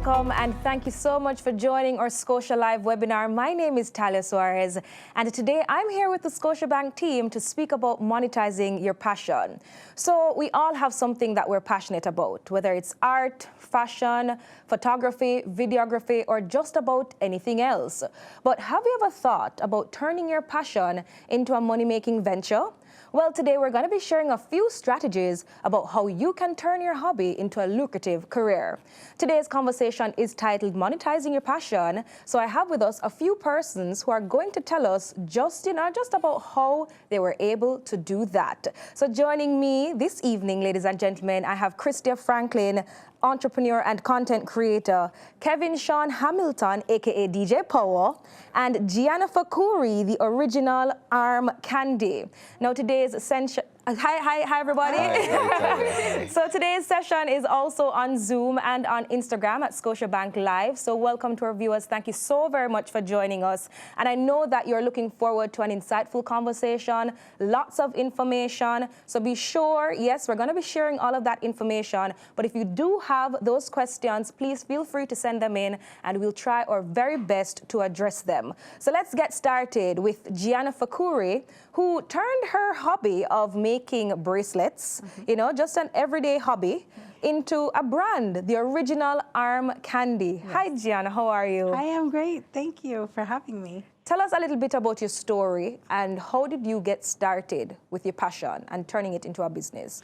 welcome, and thank you so much for joining our Scotia Live webinar. My name is Talia Suarez, and today I'm here with the Scotiabank team to speak about monetizing your passion. So we all have something that we're passionate about, whether it's art, fashion, photography, videography, or just about anything else. But have you ever thought about turning your passion into a money-making venture? Well, today we're going to be sharing a few strategies about how you can turn your hobby into a lucrative career. Today's conversation is titled Monetizing Your Passion. So I have with us a few persons who are going to tell us just about how they were able to do that. So joining me this evening, ladies and gentlemen, I have Christia Franklin, entrepreneur and content creator, Kevin Sean Hamilton, aka DJ Power, and Gianna Fakuri, the original arm candy. Now today's essential. Hi everybody. Hi. So today's session is also on Zoom and on Instagram at Scotiabank Live. So welcome to our viewers. Thank you so very much for joining us. And I know that you're looking forward to an insightful conversation, lots of information. So be sure, yes, we're going to be sharing all of that information. But if you do have those questions, please feel free to send them in and we'll try our very best to address them. So let's get started with Gianna Fakuri, who turned her hobby of making bracelets, you know, just an everyday hobby, into a brand, the original arm candy. Yes. Hi, Gianna, how are you? I am great. Thank you for having me. Tell us a little bit about your story and how did you get started with your passion and turning it into a business?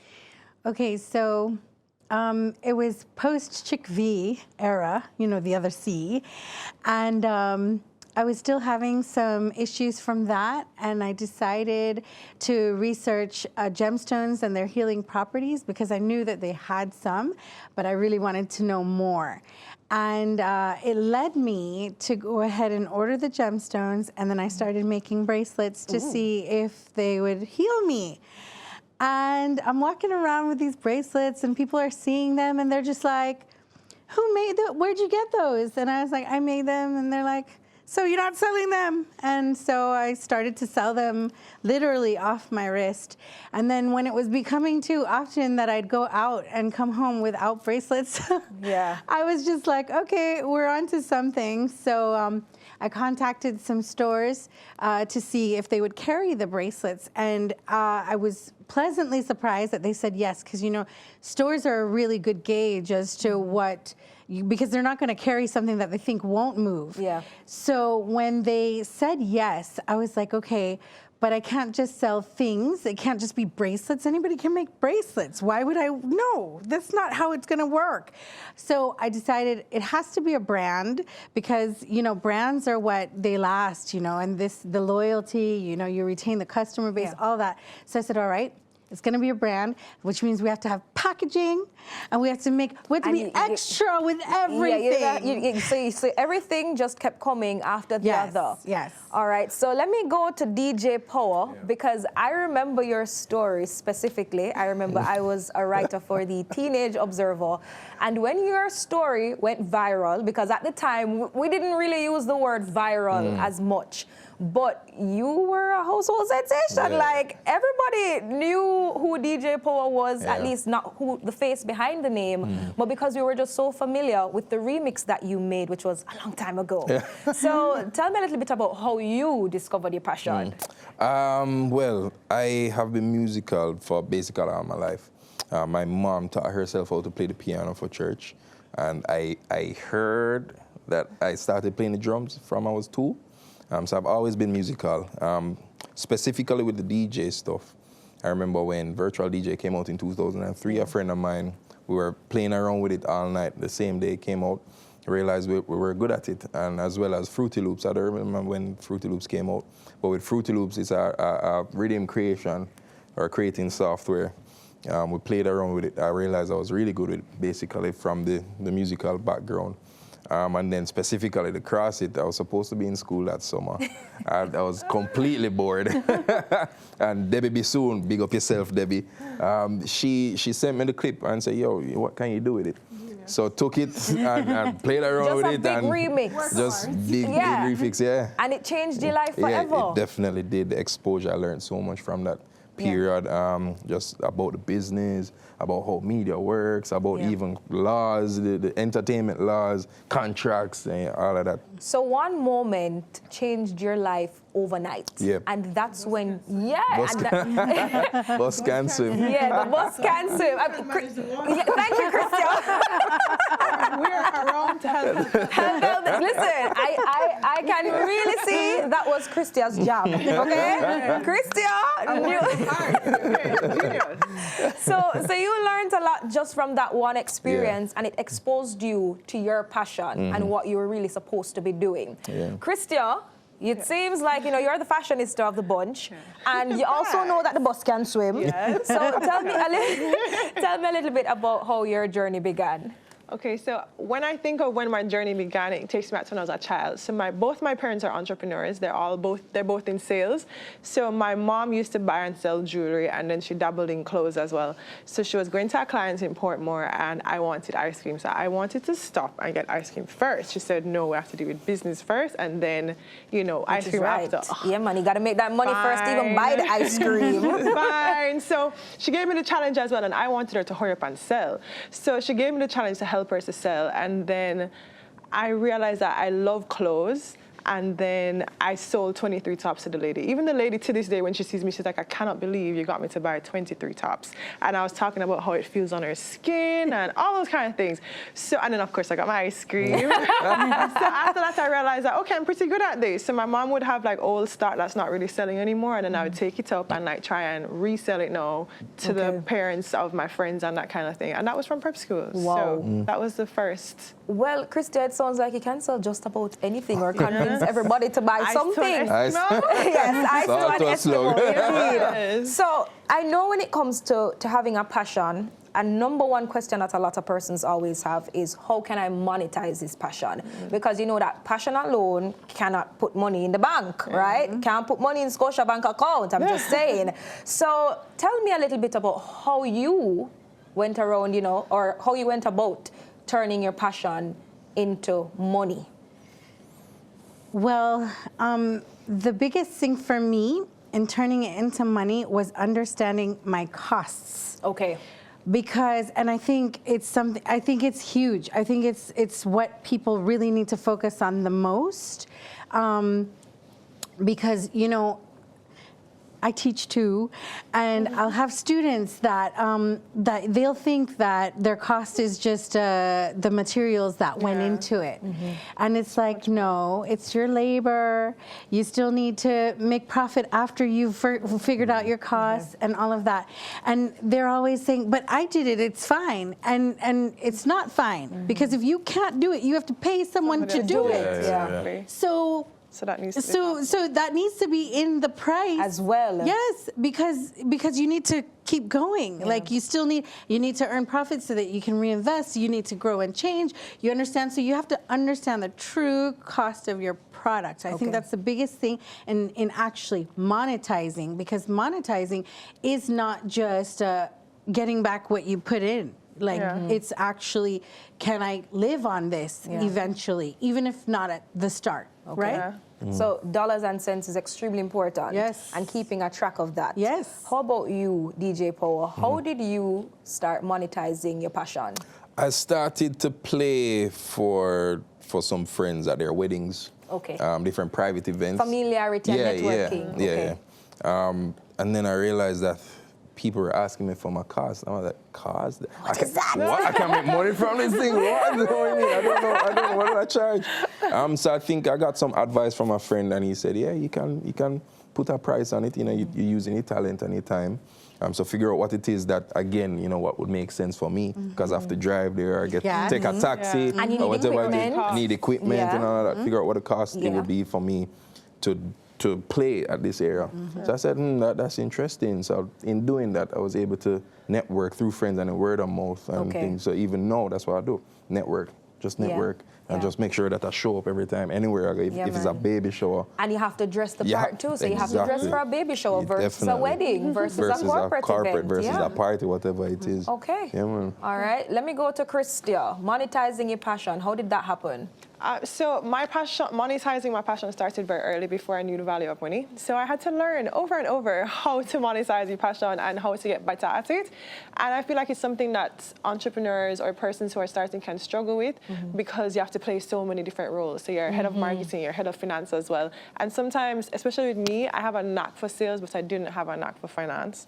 Okay, so it was post-Chick-V era, you know, the other C, and I was still having some issues from that, and I decided to research gemstones and their healing properties because I knew that they had some, but I really wanted to know more. And it led me to go ahead and order the gemstones, and then I started making bracelets to see if they would heal me. And I'm walking around with these bracelets, and people are seeing them, and they're just like, "Who made them? Where'd you get those?" And I was like, "I made them," and they're like, "So you're not selling them?" And so I started to sell them literally off my wrist. And then when it was becoming too often that I'd go out and come home without bracelets, yeah, I was just like, okay, we're onto something. So I contacted some stores to see if they would carry the bracelets. And I was pleasantly surprised that they said yes, because, you know, stores are a really good gauge as to what, because they're not going to carry something that they think won't move. Yeah. So when they said yes, I was like, okay, but I can't just sell things. It can't just be bracelets. Anybody can make bracelets. Why would I? No, that's not how it's going to work. So I decided it has to be a brand because, you know, brands are what they last, you know, and the loyalty, you know, you retain the customer base, all that. So I said, all right, it's going to be a brand, which means we have to have packaging, and we have to be extra with everything. So everything just kept coming after the other. Yes. All right. So let me go to DJ Power because I remember your story specifically. I remember I was a writer for the Teenage Observer, and when your story went viral, because at the time we didn't really use the word viral as much. But you were a household sensation. Yeah. Like, everybody knew who DJ Power was, at least not who the face behind the name, but because we were just so familiar with the remix that you made, which was a long time ago. Yeah. So tell me a little bit about how you discovered your passion. Well, I have been musical for basically all my life. My mom taught herself how to play the piano for church, and I heard that I started playing the drums from I was 2. So I've always been musical, specifically with the DJ stuff. I remember when Virtual DJ came out in 2003, a friend of mine, we were playing around with it all night. The same day it came out, I realized we were good at it, and as well as Fruity Loops. I don't remember when Fruity Loops came out, but with Fruity Loops, it's a rhythm creation or creating software. We played around with it. I realized I was really good with it, basically from the musical background. And then specifically the CrossFit, I was supposed to be in school that summer. I was completely bored. And Debbie Bissoon, big up yourself, Debbie. She sent me the clip and said, yo, what can you do with it? Yeah. So took it and played around with it. Just a big remix. Just big remix, yeah. And it changed your life forever. Yeah, it definitely did. The exposure, I learned so much from that. period, just about the business, about how media works, about even laws, the entertainment laws, contracts, and all of that. So one moment changed your life overnight. Yeah. And that's when, Bus can swim. Yeah, the bus can swim. Thank you, Christian. We're around to help. Listen, I can really see that was Christian's job, okay? Christian. So you learned a lot just from that one experience, and it exposed you to your passion and what you were really supposed to be doing. Yeah. Christian, it seems like, you're the fashionista of the bunch, and you also know that the bus can swim. Yes. So tell me a little bit about how your journey began. Okay, so when I think of when my journey began, it takes me back to when I was a child. So both my parents are entrepreneurs. They're both in sales. So my mom used to buy and sell jewelry, and then she dabbled in clothes as well. So she was going to our clients in Portmore, and I wanted ice cream. So I wanted to stop and get ice cream first. She said, no, we have to do with business first, and then, ice cream after. Yeah, man, you got to make that money first to even buy the ice cream. Fine. So she gave me the challenge as well, and I wanted her to hurry up and sell. So she gave me the challenge to help her to sell, and then I realized that I love clothes, and then I sold 23 tops to the lady. Even the lady to this day, when she sees me, she's like, I cannot believe you got me to buy 23 tops. And I was talking about how it feels on her skin and all those kind of things. So, and then of course I got my ice cream. So after that I realized that, okay, I'm pretty good at this. So my mom would have like old stock that's not really selling anymore, and then I would take it up and like try and resell it now to the parents of my friends and that kind of thing. And that was from prep school. Wow. So that was the first. Well, Christian, it sounds like you can sell just about anything or convince everybody to buy something. Yes, I still an Eskimo, indeed. Yes. So I know when it comes to having a passion, and number one question that a lot of persons always have is, how can I monetize this passion? Because you know that passion alone cannot put money in the bank, right? Can't put money in Scotiabank account, I'm just saying. So tell me a little bit about how you went around, or how you went about turning your passion into money. Well, the biggest thing for me in turning it into money was understanding my costs. Okay. Because, and I think it's something, I think it's huge. I think it's what people really need to focus on the most. Because, I teach too, and I'll have students that that they'll think that their cost is just the materials that went into it, and it's like, no, it's your labor. You still need to make profit after you've figured out your costs and all of that. And they're always saying, but I did it, it's fine, and it's not fine, because if you can't do it, you have to pay someone to do it. Exactly. So that needs to be so that needs to be in the price as well. Yes, because you need to keep going. Like you need to earn profits so that you can reinvest. You need to grow and change. You understand? So you have to understand the true cost of your product. I think that's the biggest thing in actually monetizing, because monetizing is not just getting back what you put in. Like it's actually, can I live on this eventually, even if not at the start, right? Yeah. So dollars and cents is extremely important. Yes. And keeping a track of that. Yes. How about you, DJ Power? How did you start monetizing your passion? I started to play for some friends at their weddings. Okay. Different private events. Familiarity and networking. Yeah. And then I realized that people were asking me for my cost. I was like, cost? What is that? What? I can make money from this thing? What? I don't know. What did I charge? So I think I got some advice from a friend, and he said, yeah, you can put a price on it. You're using your talent and your time. So figure out what it is that, again, what would make sense for me, because I have to drive there, I take a taxi, And you need or whatever. equipment. I need equipment and all that. Figure out what the cost it would be for me to play at this area. So I said, that's interesting. So in doing that, I was able to network through friends and word of mouth and things. So even now, that's what I do. Network. Just network. And just make sure that I show up every time, anywhere I go. If it's a baby shower. And you have to dress the part too. So you have to dress for a baby shower versus a wedding versus a corporate event. Versus a party, whatever it is. Okay. Yeah, man. All right. Let me go to Christia. Monetizing your passion. How did that happen? So my passion, monetizing my passion started very early before I knew the value of money. So I had to learn over and over how to monetize your passion and how to get better at it. And I feel like it's something that entrepreneurs or persons who are starting can struggle with because you have to play so many different roles. So you're head of marketing, you're head of finance as well. And sometimes, especially with me, I have a knack for sales, but I didn't have a knack for finance.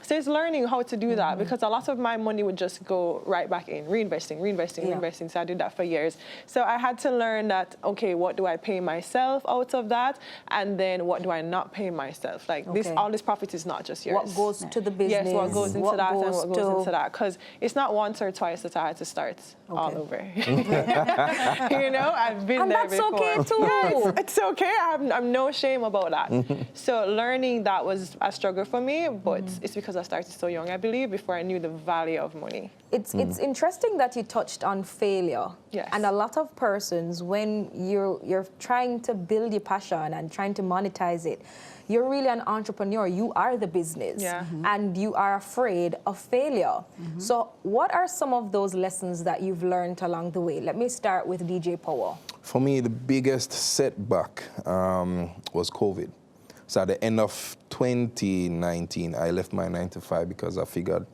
So it's learning how to do that because a lot of my money would just go right back in, reinvesting. So I did that for years. So I had to learn that, okay, what do I pay myself out of that? And then what do I not pay myself? Like all this profit is not just yours. What goes to the business? Yes, what goes into that and what goes into that. Because it's not once or twice that I had to start all over. You know, I've been there before. And that's okay too. Yes, it's okay. I'm no shame about that. So learning that was a struggle for me, but it's because I started so young, I believe, before I knew the value of money. It's interesting that you touched on failure. Yes. And a lot of persons, when you're trying to build your passion and trying to monetize it, you're really an entrepreneur. You are the business. Yeah. And you are afraid of failure. So what are some of those lessons that you've learned along the way? Let me start with DJ Power. For me, the biggest setback was COVID. So at the end of 2019, I left my 9-to-5 because I figured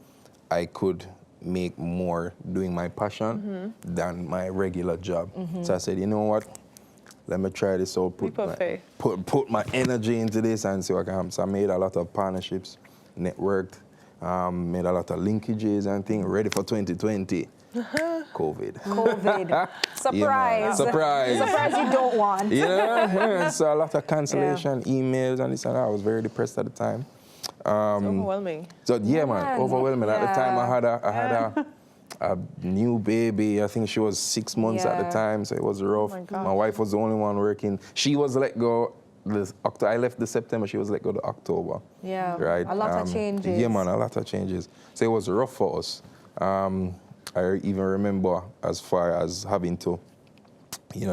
I could make more doing my passion than my regular job. So I said, you know what? Let me try this out, put my energy into this and see what can happen. So I made a lot of partnerships, networked, made a lot of linkages and things, ready for 2020. COVID. Surprise. Yeah, surprise. Surprise you don't want. Yeah. So a lot of cancellation, emails and this and that. I was very depressed at the time. It's overwhelming. So man, overwhelming. At the time, I had a new baby. I think she was 6 months at the time, so it was rough. My wife was the only one working. She was let go. I left the September. She was let go to October. Yeah. Right. A lot of changes. Yeah, man, a lot of changes. So it was rough for us. I even remember as far as having to,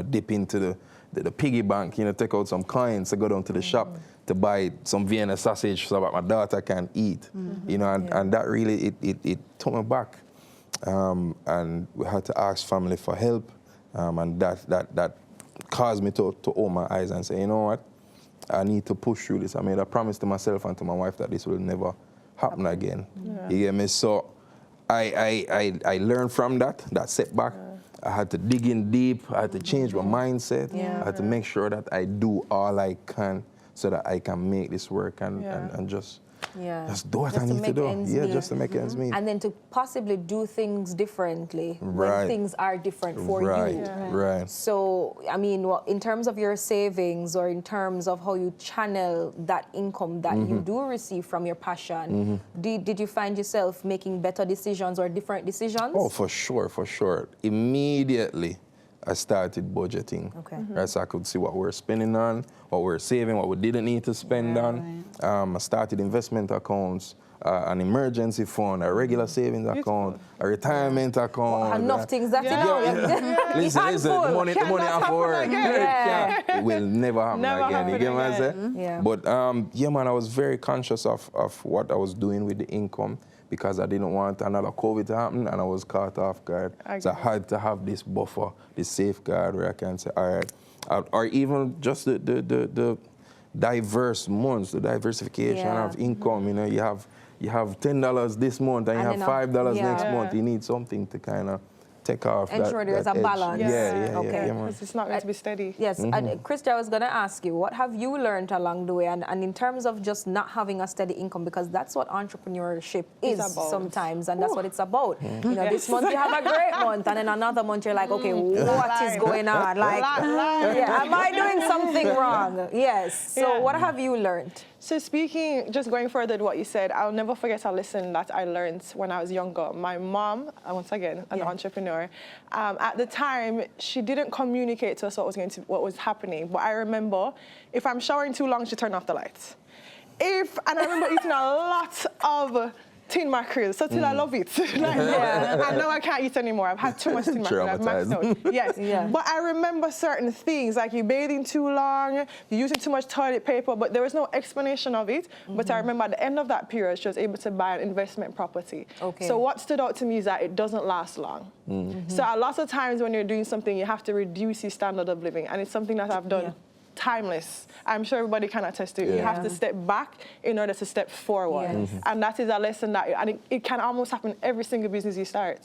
dip into the piggy bank, take out some coins to go down to the shop to buy some Vienna sausage so that my daughter can eat, and that really, it took me back. And we had to ask family for help, and that caused me to open my eyes and say, you know what, I need to push through this. I made a promise to myself and to my wife that this will never happen again. Yeah. You get me? So I learned from that setback. I had to dig in deep. I had to change my mindset. I had to make sure that I do all I can so that I can make this work and just do what I need to do. Just to make ends meet. And then to possibly do things differently when things are different for you. Right. So, I mean, in terms of your savings or in terms of how you channel that income that you do receive from your passion, did you find yourself making better decisions or different decisions? Oh, for sure. Immediately, I started budgeting. Okay. Right, so I could see what we're spending on, what we're saving, what we didn't need to spend on. I started investment accounts, an emergency fund, a regular savings account, a retirement account. Enough things that Listen, the money I for it will never happen again. You get what I'm saying? Yeah. But man, I was very conscious of what I was doing with the income, because I didn't want another COVID to happen and I was caught off guard. So I had to have this buffer, this safeguard where I can say, all right, or even just the diverse months, the diversification of income. You have $10 this month and you have $5 next month. You need something to kind of take off. Ensure there's a balance. Because it's not going to be steady. Yes, and Christy, I was going to ask you, what have you learned along the way? And in terms of just not having a steady income, because that's what entrepreneurship is sometimes, and that's what it's about. This month you have a great month, and then another month you're like, okay, what is going on? Like, am I doing something wrong? Yes. So what have you learned? So just going further to what you said, I'll never forget a lesson that I learned when I was younger. My mom, once again, an entrepreneur, at the time, she didn't communicate to us what was happening. But I remember, if I'm showering too long, she turned off the lights. And I remember eating a lot of tin mackerel, so till I love it. I know I can't eat anymore. I've had too much tin mackerel. I've maxed out. Yes. But I remember certain things, like you bathing too long, you're using too much toilet paper, but there was no explanation of it. But I remember at the end of that period, she was able to buy an investment property. Okay. So what stood out to me is that it doesn't last long. So a lot of times when you're doing something, you have to reduce your standard of living. And it's something that I've done timeless. I'm sure everybody can attest to it. You have to step back in order to step forward. And that is a lesson that, and it can almost happen every single business you start.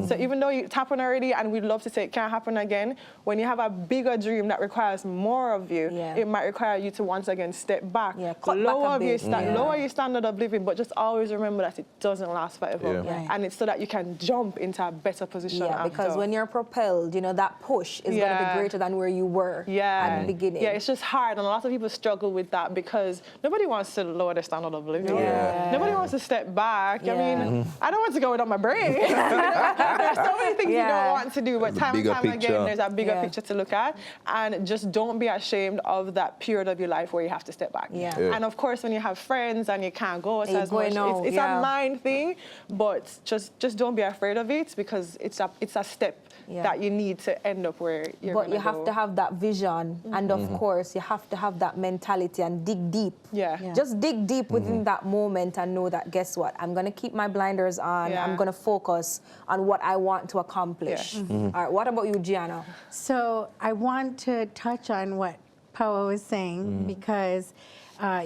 So even though it happened already, and we'd love to say it can't happen again, when you have a bigger dream that requires more of you, it might require you to once again step back, lower your standard of living, but just always remember that it doesn't last forever. And it's so that you can jump into a better position after. Because when you're propelled, you know, that push is going to be greater than where you were at the beginning. It's just hard, and a lot of people struggle with that because nobody wants to lower their standard of living. Nobody wants to step back. I mean, I don't want to go without my brain. There's so many things you don't want to do, but time and time again, there's a bigger picture to look at, and just don't be ashamed of that period of your life where you have to step back. And of course, when you have friends and you can't go as much, it's a mind thing, but just don't be afraid of it because it's a step that you need to end up where you're going to go. But you have to have that vision, and of course, you have to have that mentality and dig deep. Just dig deep within that moment and know that, guess what? I'm going to keep my blinders on. I'm going to focus on what I want to accomplish. All right, what about you, Gianna? So I want to touch on what Pawa was saying because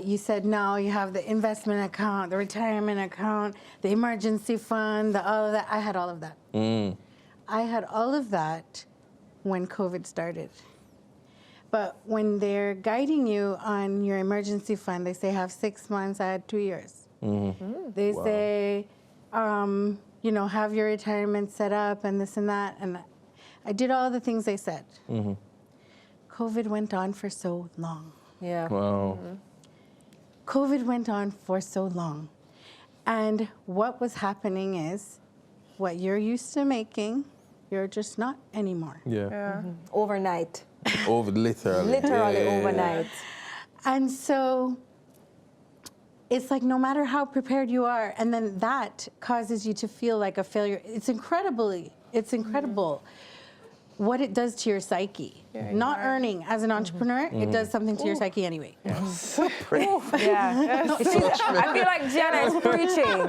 you said now you have the investment account, the retirement account, the emergency fund, all of that. I had all of that. I had all of that when COVID started. But when they're guiding you on your emergency fund, they say have 6 months, I had 2 years. They say, you know, have your retirement set up and this and that. And I did all the things they said. COVID went on for so long. COVID went on for so long. And what was happening is what you're used to making, you're just not anymore. Overnight. Literally overnight. And so it's like no matter how prepared you are, and then that causes you to feel like a failure. It's incredible what it does to your psyche. Not earning as an entrepreneur, it does something to your psyche anyway. I feel like Gianna is preaching.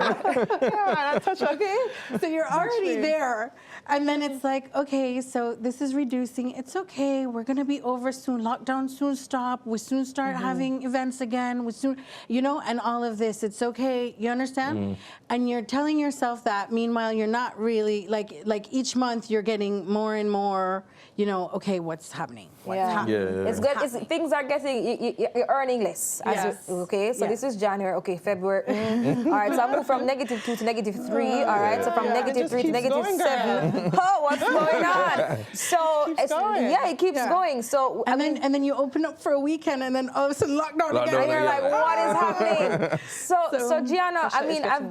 Okay, so you're already there. And then it's like, okay, so this is reducing. It's okay. We're going to be over soon. Lockdown soon stop. We soon start having events again. We soon, you know, and all of this. It's okay. You understand? And you're telling yourself that. Meanwhile, you're not really, like each month you're getting more and more, you know, okay, what's happening? It's good. Things are getting, you're earning less. Okay, so this is January. Okay, February. All right, so I moved from -2 to -3. All right, so from -3 to -7. Oh, what's going on? So it keeps going. So and then you open up for a weekend, and then all of a sudden lockdown again. And you're like, what is happening? So Gianna, I mean, I've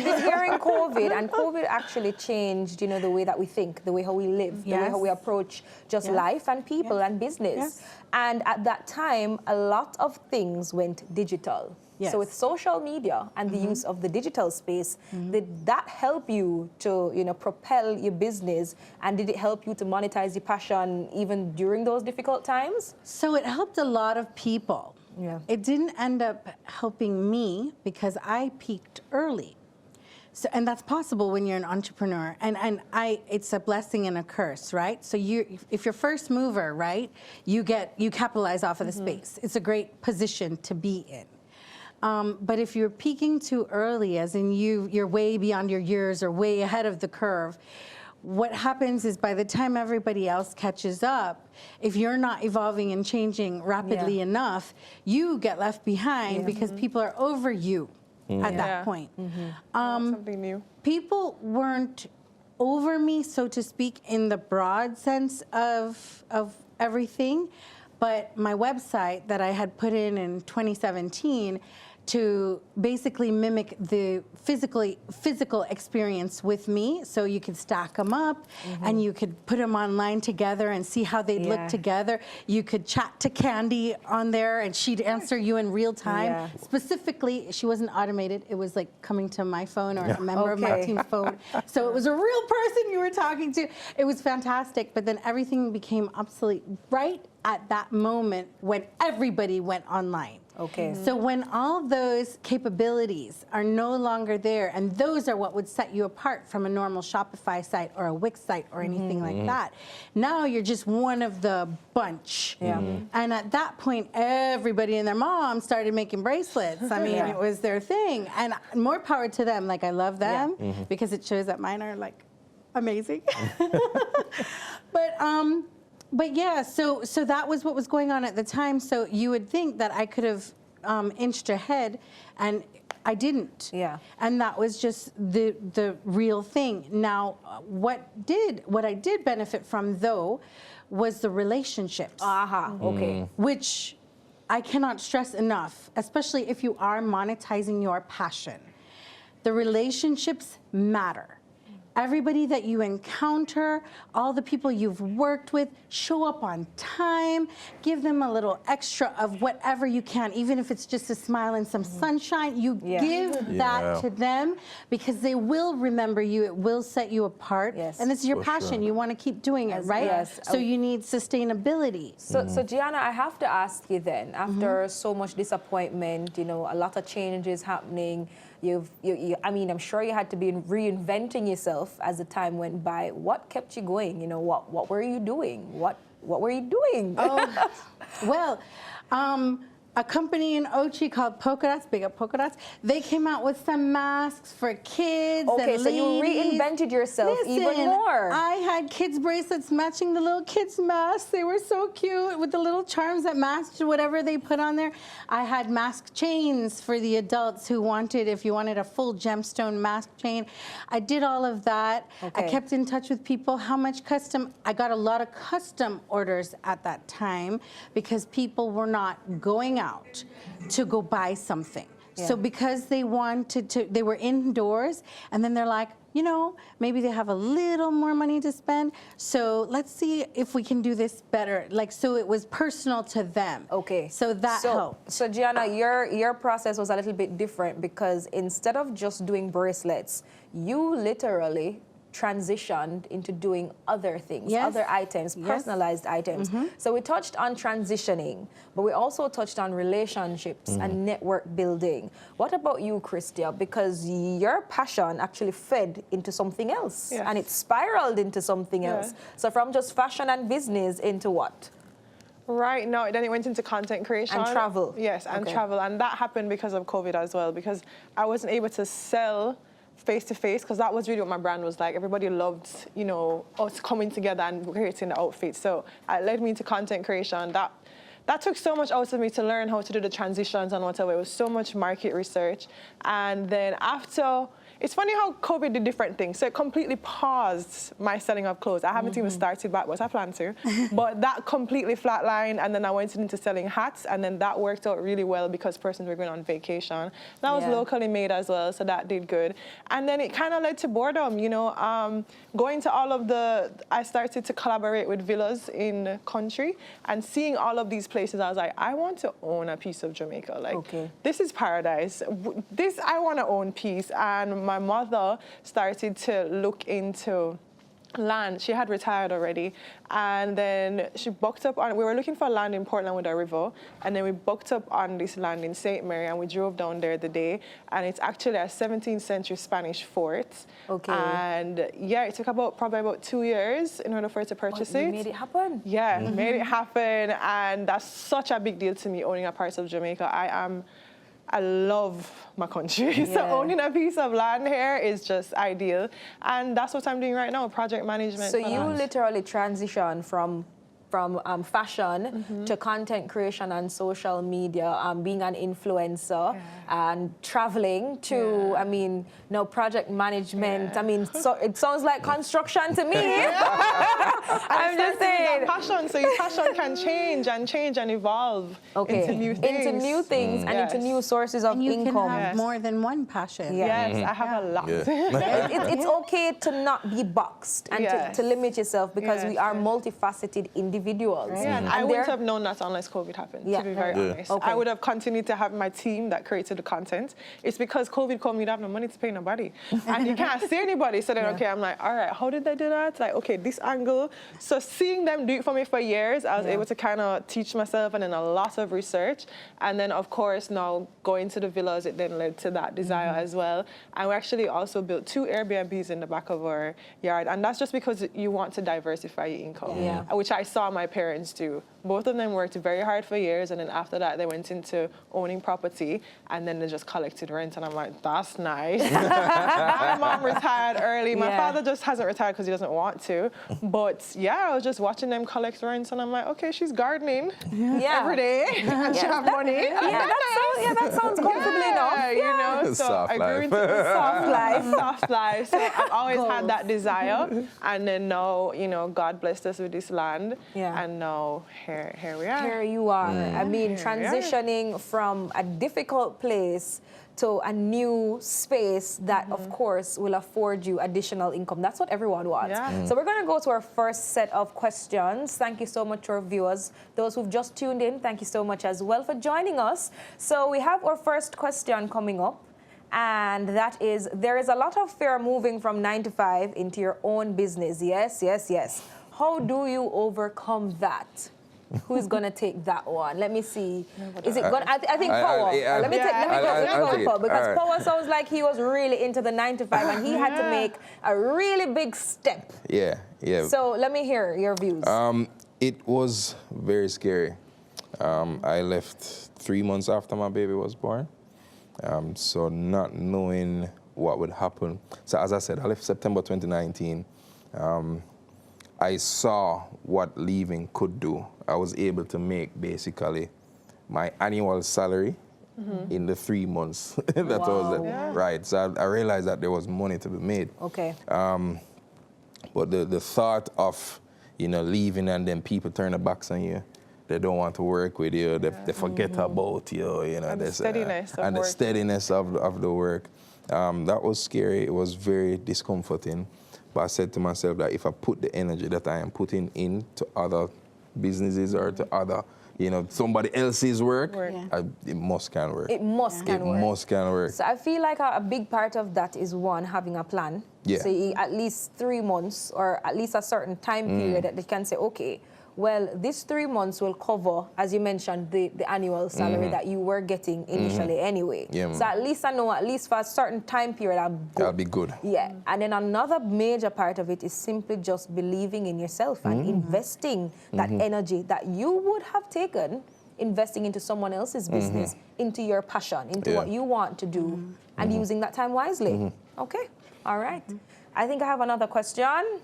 been hearing COVID, and COVID actually changed, you know, the way that we think, the way how we live, the way how we approach just life and people and business. And at that time, a lot of things went digital. So with social media and the use of the digital space, did that help you to, you know, propel your business? And did it help you to monetize your passion even during those difficult times? So it helped a lot of people. It didn't end up helping me because I peaked early. So, and that's possible when you're an entrepreneur. And it's a blessing and a curse, right? So if you're first mover, right, you capitalize off of the space. It's a great position to be in. But if you're peaking too early, as in you're way beyond your years or way ahead of the curve, what happens is by the time everybody else catches up, if you're not evolving and changing rapidly enough, you get left behind because people are over you at that point. Something new. People weren't over me, so to speak, in the broad sense of everything, but my website that I had put in 2017 to basically mimic the physical experience with me. So you could stack them up and you could put them online together and see how they'd look together. You could chat to Candy on there and she'd answer you in real time. Yeah. Specifically, she wasn't automated. It was like coming to my phone or a member of my team's phone. So it was a real person you were talking to. It was fantastic, but then everything became obsolete right at that moment when everybody went online. Okay. So when all those capabilities are no longer there, and those are what would set you apart from a normal Shopify site or a Wix site or anything like that, now you're just one of the bunch. Yeah. And at that point, everybody and their mom started making bracelets. I mean, it was their thing. And more power to them. Like, I love them because it shows that mine are like amazing. But yeah, so that was what was going on at the time. So you would think that I could have inched ahead, and I didn't. Yeah. And that was just the real thing. Now, what I did benefit from, though, was the relationships. Okay. Which I cannot stress enough, especially if you are monetizing your passion. The relationships matter. Everybody that you encounter, all the people you've worked with, show up on time, give them a little extra of whatever you can, even if it's just a smile and some sunshine. You give that to them because they will remember you. It will set you apart. Yes. And this is your For passion. sure. You want to keep doing it, right? Yes. So you need sustainability. So Gianna, I have to ask you then, after so much disappointment, you know, a lot of changes happening, I mean, I'm sure you had to be reinventing yourself as the time went by. What kept you going? You know, what were you doing? What were you doing? Oh, well, a company in Ochi called Polka Dots, big up Polka Dots, they came out with some masks for kids Okay, and so you ladies. reinvented yourself even more. I had kids' bracelets matching the little kids' masks. They were so cute with the little charms that matched whatever they put on there. I had mask chains for the adults who wanted, if you wanted a full gemstone mask chain. I did all of that. Okay. I kept in touch with people. How much custom? I got a lot of custom orders at that time because people were not going out to go buy something. So because they wanted to, they were indoors, and then they're like, you know, maybe they have a little more money to spend, so let's see if we can do this better. Like, so it was personal to them. Okay. So that helped. So Gianna, your process was a little bit different because instead of just doing bracelets, you literally transitioned into doing other things, other items, personalized items. So we touched on transitioning, but we also touched on relationships and network building. What about you, Christia? Because your passion actually fed into something else and it spiraled into something else. So from just fashion and business into what? Right, no, then it went into content creation. And travel. Yes, and travel. And that happened because of COVID as well, because I wasn't able to sell face-to-face, because that was really what my brand was like. Everybody loved, you know, us coming together and creating the outfits. So it led me into content creation. That took so much out of me to learn how to do the transitions and whatever. It was so much market research. And then after, it's funny how COVID did different things. So it completely paused my selling of clothes. I haven't even started back, but I plan to. But that completely flatlined, and then I went into selling hats, and then that worked out really well because persons were going on vacation. That was locally made as well, so that did good. And then it kind of led to boredom, you know, going to all of I started to collaborate with villas in the country, and seeing all of these places, I was like, I want to own a piece of Jamaica. Like, this is paradise. This, I want to own peace. And my mother started to look into land. She had retired already, and then she booked up on, we were looking for land in Portland with a river, and then we booked up on this land in St. Mary, and we drove down there the day, and it's actually a 17th century Spanish fort. Okay. And yeah, it took probably about 2 years in order for her to purchase it. You made it happen? Yeah, made it happen, and that's such a big deal to me, owning a part of Jamaica. I love my country, so owning a piece of land here is just ideal. And that's what I'm doing right now, project management. So you literally transitioned from from fashion to content creation on social media, being an influencer, and traveling to, I mean, no project management. I mean, so it sounds like construction to me. I'm just saying. Passion, so your passion can change and evolve into new things. Into new things and into new sources of And you income. can have more than one passion. Yeah. Yes, I have a lot. It's okay to not be boxed and to limit yourself, because we are multifaceted individuals. Yeah, and I wouldn't have known that unless COVID happened, to be very honest. Okay. I would have continued to have my team that created the content. It's because COVID came, you'd have no money to pay nobody. And you can't see anybody. So then, okay, I'm like, all right, how did they do that? Like, okay, this angle. So seeing them do it for me for years, I was able to kind of teach myself, and then a lot of research. And then, of course, now going to the villas, it then led to that desire as well. And we actually also built 2 Airbnbs in the back of our yard. And that's just because you want to diversify your income, which I saw my parents do. Both of them worked very hard for years, and then after that, they went into owning property, and then they just collected rent. And I'm like, that's nice. My mom retired early. My father just hasn't retired because he doesn't want to. But yeah, I was just watching them collect rent, and I'm like, okay, she's gardening every day, and she have money. That sounds comfortable enough. You know, so Soft I grew life. into the Soft life. soft life. So I've always had that desire, and then now, you know, God blessed us with this land, and now here we are. Here you are. I mean, transitioning from a difficult place to a new space that, of course, will afford you additional income. That's what everyone wants. So we're going to go to our first set of questions. Thank you so much to our viewers. Those who've just tuned in, thank you so much as well for joining us. So we have our first question coming up, and that is, there is a lot of fear moving from 9 to 5 into your own business. Yes, yes, yes. How do you overcome that? Who's gonna take that one? Let me see. Is it gonna? I think Power. Let me go with Power, because Power sounds like he was really into the 9 to 5, and he had to make a really big step. Yeah. So let me hear your views. It was very scary. I left 3 months after my baby was born. So not knowing what would happen. So as I said, I left September 2019. I saw what leaving could do. I was able to make basically my annual salary in the 3 months that I was there. Right. So I realized that there was money to be made. Okay. But the thought of, you know, leaving and then people turn their backs on you, they don't want to work with you, they forget about you, you know. And the steadiness of and the work. steadiness of the work. That was scary. It was very discomforting. But I said to myself that if I put the energy that I am putting into other businesses or to other, you know, somebody else's work, it must can work. It must can work. So I feel like a big part of that is, one, having a plan. Yeah. So at least 3 months, or at least a certain time period that they can say, okay, well, this 3 months will cover, as you mentioned, the annual salary that you were getting initially anyway. Yeah, so at least I know, at least for a certain time period, I'm good. That'll be good. Yeah. And then another major part of it is simply just believing in yourself and investing that energy that you would have taken, investing into someone else's business, into your passion, into what you want to do, and using that time wisely. Okay. All right. I think I have another question.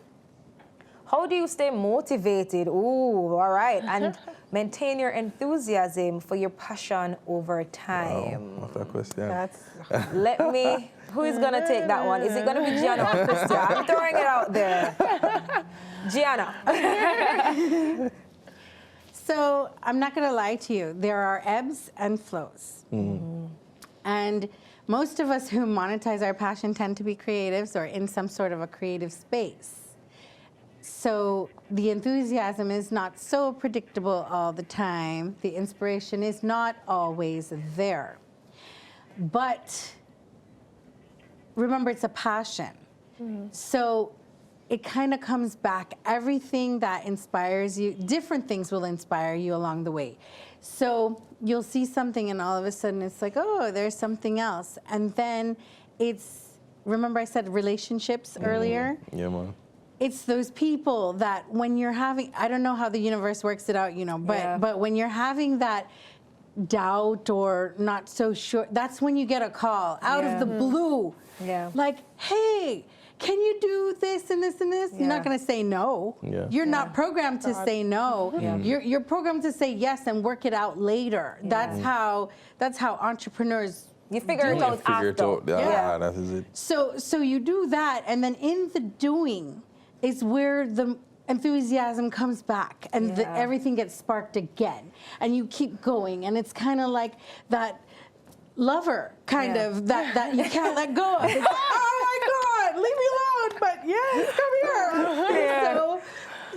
How do you stay motivated? Ooh, all right. And maintain your enthusiasm for your passion over time? Wow, what a question. Let me, who is going to take that one? Is it going to be Gianna or Christian? I'm throwing it out there. Gianna. So I'm not going to lie to you. There are ebbs and flows. And most of us who monetize our passion tend to be creatives or in some sort of a creative space. So the enthusiasm is not so predictable all the time. The inspiration is not always there. But remember, it's a passion. So it kind of comes back. Everything that inspires you, different things will inspire you along the way. So you'll see something and all of a sudden it's like, oh, there's something else. And then it's, remember I said relationships earlier? Yeah, man. It's those people that when you're having, I don't know how the universe works it out, you know, but when you're having that doubt or not so sure, that's when you get a call out of the blue. Like, hey, can you do this and this and this? You're not going to say no. Yeah. You're not programmed to say no. Yeah. You're programmed to say yes and work it out later. That's how entrepreneurs You figure it out Figure it after. out. Yeah, that is it. So you do that, and then in the doing is where the enthusiasm comes back, and Yeah. everything gets sparked again, and you keep going, and it's kind of like that lover kind Yeah. of that you can't let go of. It's like, oh my God, leave me alone, but yes, come here. Yeah.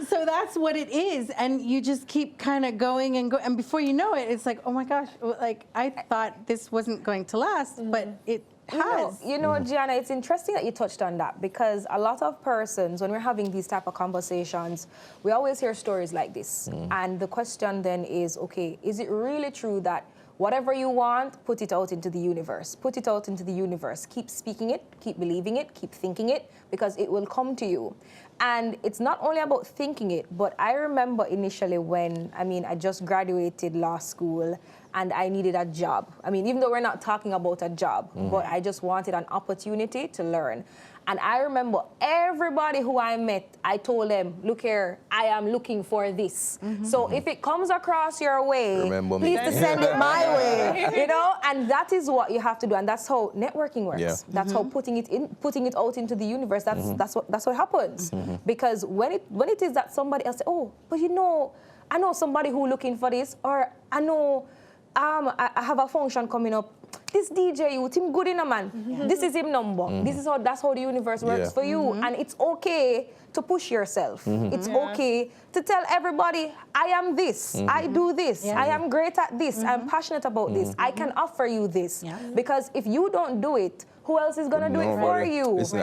So that's what it is, and you just keep kind of going and go, and before you know it, it's like, oh my gosh, like I thought this wasn't going to last, but it has. You know, Gianna, it's interesting that you touched on that, because a lot of persons, when we're having these type of conversations, we always hear stories like this. And the question then is, okay, is it really true that whatever you want, put it out into the universe. Put it out into the universe. Keep speaking it, keep believing it, keep thinking it, because it will come to you. And it's not only about thinking it, but I remember initially when, I just graduated law school and I needed a job. Even though we're not talking about a job, but I just wanted an opportunity to learn. And I remember everybody who I met, I told them, look here, I am looking for this. So if it comes across your way, Remember me. please to send it my way, and that is what you have to do. And that's how networking works. Yeah. That's how putting it out into the universe, that's what happens. Because when it is that somebody else, oh, but I know somebody who looking for this, or I know I have a function coming up. This DJ youth, him good in a man. This is him number. That's how the universe works for you. And it's okay to push yourself. It's okay to tell everybody, I am this, I do this, I am great at this, I'm passionate about this, I can offer you this. Because if you don't do it, who else is gonna do it for you? Listen,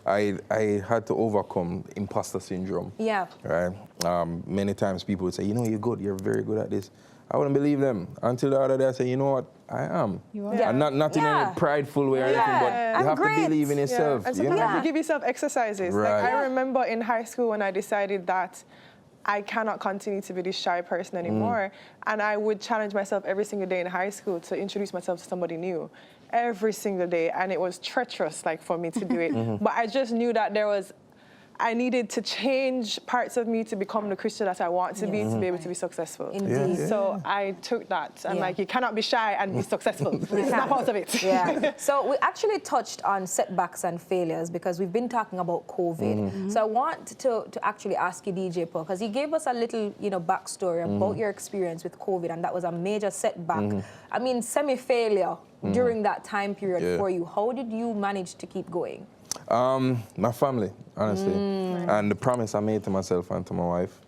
I had to overcome imposter syndrome. Yeah. Right? Many times people would say, you're good, you're very good at this. I wouldn't believe them until the other day I say, you know what, I am. You are. Yeah. And not in any prideful way or anything, but I'm you have great. to believe in yourself. And you sometimes know? you give yourself exercises. Right. Like I remember in high school when I decided that I cannot continue to be this shy person anymore. And I would challenge myself every single day in high school to introduce myself to somebody new. Every single day. And it was treacherous, for me to do it. But I just knew that I needed to change parts of me to become the Christian that I want to be able to be successful. Indeed. Yeah. So I took that. And you cannot be shy and be successful. It's not part of it. Yeah. So we actually touched on setbacks and failures because we've been talking about COVID. So I want to actually ask you, DJ Paul, because you gave us a little, backstory about your experience with COVID, and that was a major setback. Semi-failure during that time period for you. How did you manage to keep going? My family, honestly, and the promise I made to myself and to my wife.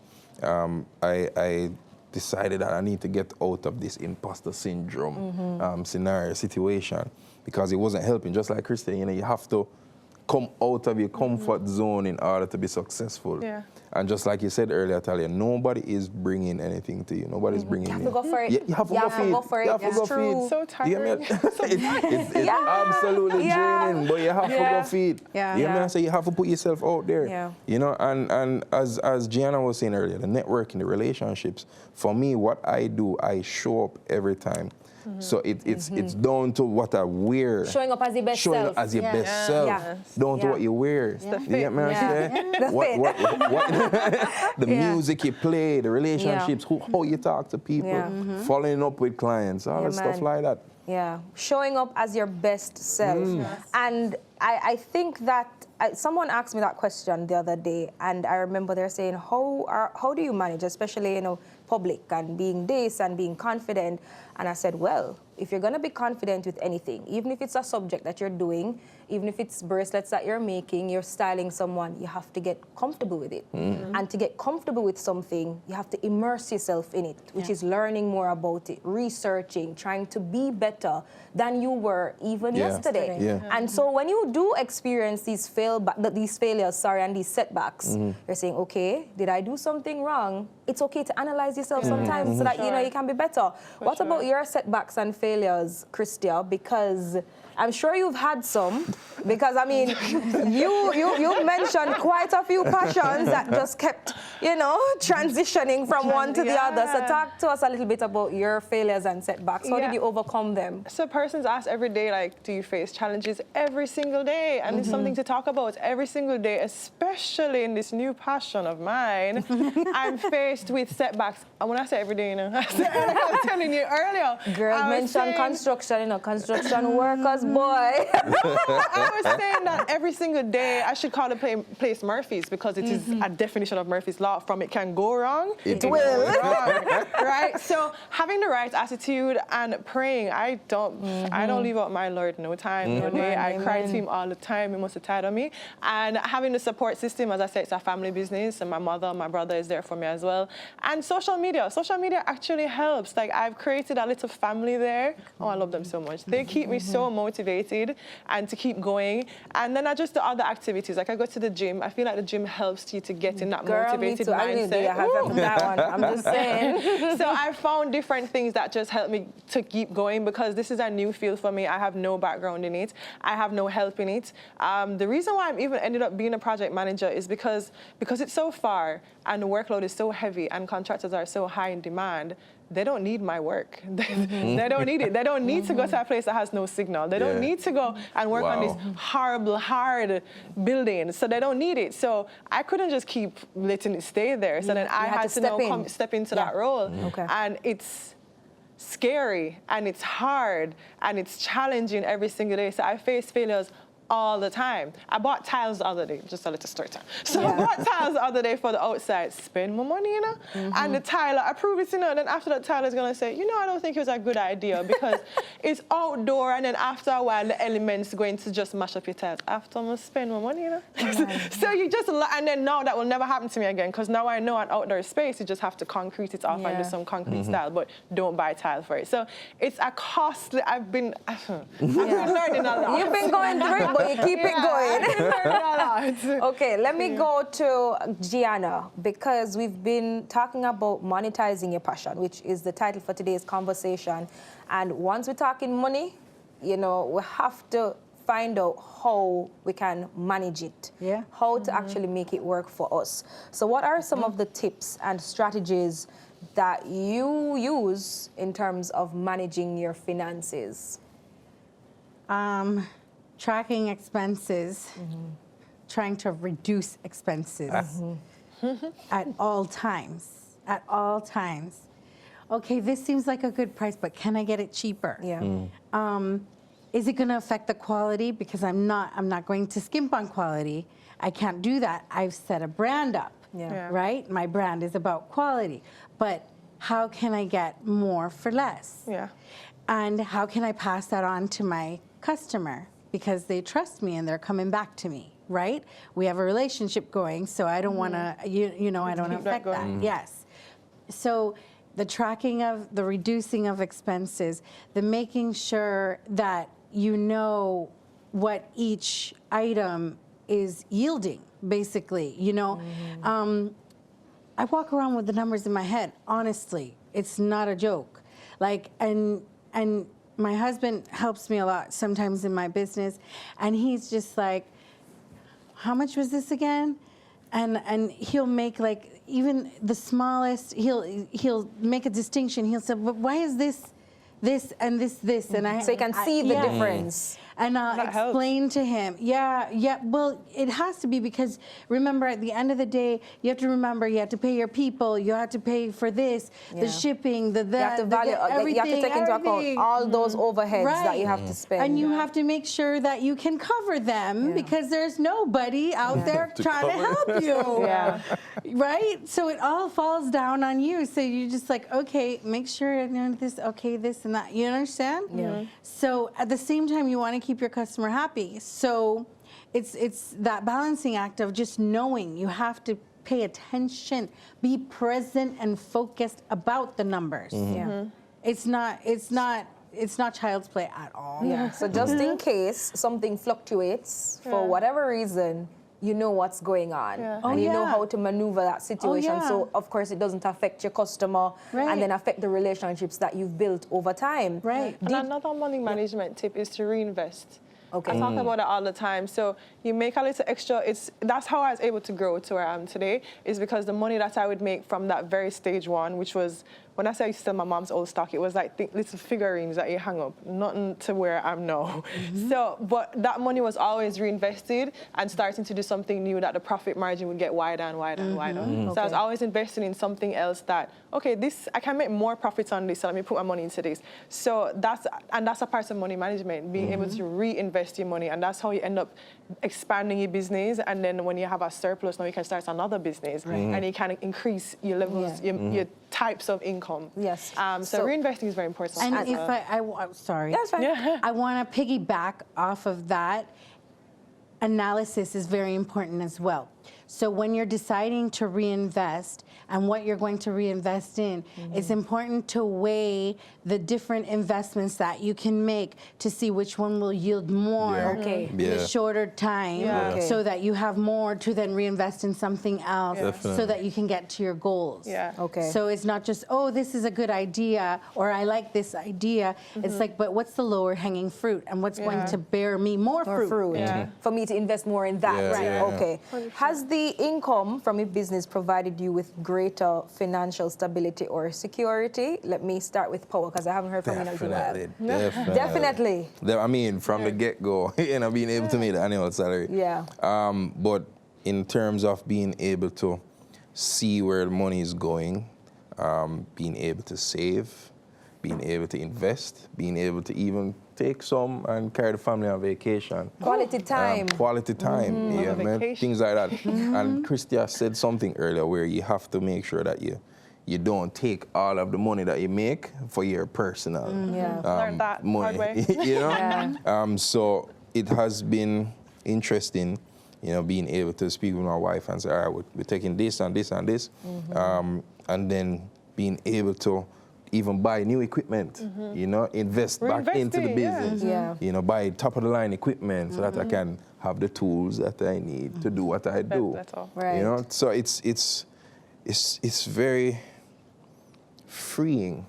I decided that I need to get out of this imposter syndrome situation, because it wasn't helping. Just like Christian, you have to come out of your comfort zone in order to be successful. Yeah. And just like you said earlier, Talia, nobody is bringing anything to you. Nobody's bringing You have to go for it. Yeah, you have to go for it. You have to go for it. So tiring. It's absolutely draining, but you have to go feed. Yeah. You know what I mean? So you have to put yourself out there. Yeah. And as Gianna was saying earlier, the networking, the relationships, for me, what I do, I show up every time. So it's down to what I wear. Showing up as your best Showing self. up as your best self. Yeah. Down to what you wear. the You get me what I'm saying? The fit. The music you play, the relationships, how you talk to people, following up with clients, all that stuff like that. Yeah, showing up as your best self. And I think that someone asked me that question the other day, and I remember they're saying, how do you manage, especially, public and being this and being confident? And I said, well, if you're going to be confident with anything, even if it's a subject that you're doing, even if it's bracelets that you're making, you're styling someone, you have to get comfortable with it. And to get comfortable with something, you have to immerse yourself in it, which is learning more about it, researching, trying to be better than you were even yesterday. Yeah. And so when you do experience these failures, and these setbacks, you're saying, okay, did I do something wrong? It's okay to analyze yourself sometimes so that you can be better. What about your setbacks and failures, Christia? Because I'm sure you've had some, because you mentioned quite a few passions that just kept, you know, transitioning from one to the other. So talk to us a little bit about your failures and setbacks. How did you overcome them? So persons ask every day, like, do you face challenges every single day? And it's something to talk about every single day, especially in this new passion of mine. I'm faced with setbacks. And when I say every day, you know, I was telling you earlier. Girl mentioned construction, you know, construction workers, boy. I was saying that every single day I should call the place Murphy's because it is a definition of Murphy's Law. From it can go wrong, it will. Right? So having the right attitude and praying, I don't leave out my Lord no time, no day. I cry to him all the time. He must have tired of me. And having the support system, as I said, it's a family business, and my mother, my brother is there for me as well. And social media. Social media actually helps. Like, I've created a little family there. Oh, I love them so much. They keep me so motivated and to keep going. And then I just do other activities. Like, I go to the gym. I feel like the gym helps you to get in that motivated mindset. I need have that one. I'm just saying. So I found different things that just help me to keep going because this is a new field for me. I have no background in it. I have no help in it. The reason why I'm even ended up being a project manager is because it's so far and the workload is so heavy and contractors are so high in demand. They don't need my work. They don't need it. They don't need to go to a place that has no signal. They don't need to go and work on this horrible, hard building. So they don't need it. So I couldn't just keep letting it stay there. So then I had to step into that role. And it's scary, and it's hard, and it's challenging every single day. So I face failures all the time. I bought tiles the other day, just a little story time. So I bought tiles the other day for the outside, spend more money, you know? And the tiler, I prove it, you know, and then after that tiler's gonna say, you know, I don't think it was a good idea because it's outdoor, and then after a while, the elements going to just mash up your tiles. After I'm gonna spend more money, you know? So you just, and then now that will never happen to me again because now I know an outdoor space, you just have to concrete it off and do some concrete style, but don't buy tile for it. So it's a costly, I've been learning a lot. You've been going through it, but you keep it going. Okay, let me go to Gianna, because we've been talking about monetizing your passion, which is the title for today's conversation. And once we're talking money, you know, we have to find out how we can manage it, how to actually make it work for us. So what are some of the tips and strategies that you use in terms of managing your finances? Tracking expenses, trying to reduce expenses at all times. At all times. Okay, this seems like a good price, but can I get it cheaper? Is it going to affect the quality? Because I'm not going to skimp on quality. I can't do that. I've set a brand up, right? My brand is about quality, but how can I get more for less? And how can I pass that on to my customer? Because they trust me and they're coming back to me, right? We have a relationship going, so I don't want to, you know, I don't want to affect that. Yes. So the tracking of, the reducing of expenses, the making sure that you know what each item is yielding, basically, you know. I walk around with the numbers in my head, honestly. It's not a joke. Like, and my husband helps me a lot sometimes in my business, and he's just like, how much was this again? And he'll make, like, even the smallest, he'll make a distinction. He'll say, but why is this and this? And so you can see the difference. And I'll explain to him, well, it has to be because, remember, at the end of the day, you have to remember you have to pay your people, you have to pay for this, the shipping, the that, you have to everything. You have to take into account all those overheads that you have to spend. And you have to make sure that you can cover them because there's nobody out there trying to help you. Right? So it all falls down on you. So you're just like, okay, make sure you know this, okay, this and that. You understand? So at the same time, you want to keep your customer happy. So it's that balancing act of just knowing you have to pay attention, be present and focused about the numbers. It's not child's play at all. So just in case something fluctuates for whatever reason, you know what's going on and you know how to maneuver that situation. So of course it doesn't affect your customer and then affect the relationships that you've built over time. And another money management tip is to reinvest. Okay. I talk about it all the time. So you make a little extra. That's how I was able to grow to where I am today, is because the money that I would make from that very stage one, which was, when I say I used to sell my mom's old stock, it was like little figurines that you hang up, nothing to where I'm now. So, but that money was always reinvested and starting to do something new that the profit margin would get wider and wider and wider. So I was always investing in something else that, okay, I can make more profits on this, so let me put my money into this. So that's a part of money management, being able to reinvest your money, and that's how you end up expanding your business. And then when you have a surplus, now you can start another business, and you can increase your levels, your types of income. Yes. So reinvesting is very important. And if I'm sorry. That's fine. I want to piggyback off of that. Analysis is very important as well. So when you're deciding to reinvest and what you're going to reinvest in, it's important to weigh the different investments that you can make to see which one will yield more in a shorter time, so that you have more to then reinvest in something else, so that you can get to your goals. So it's not just, oh, this is a good idea, or I like this idea. It's like, but what's the lower hanging fruit, and what's going to bear me more fruit? For me to invest more in that. Okay. Has the income from your business provided you with greater financial stability or security? Let me start with Power, because I haven't heard from you in a while. Definitely. I mean, from the get-go, being able to make the annual salary. But in terms of being able to see where the money is going, being able to save, being able to invest, being able to even take some and carry the family on vacation. Quality time. Quality time, man. Things like that. And Christia said something earlier where you have to make sure that you don't take all of the money that you make for your personal Learn that money. Hard way. So it has been interesting, being able to speak with my wife and say, all right, we're taking this and this and this, and then being able to even buy new equipment, invest back into the business, buy top-of-the-line equipment so that I can have the tools that I need to do what I do. That's all. So it's very freeing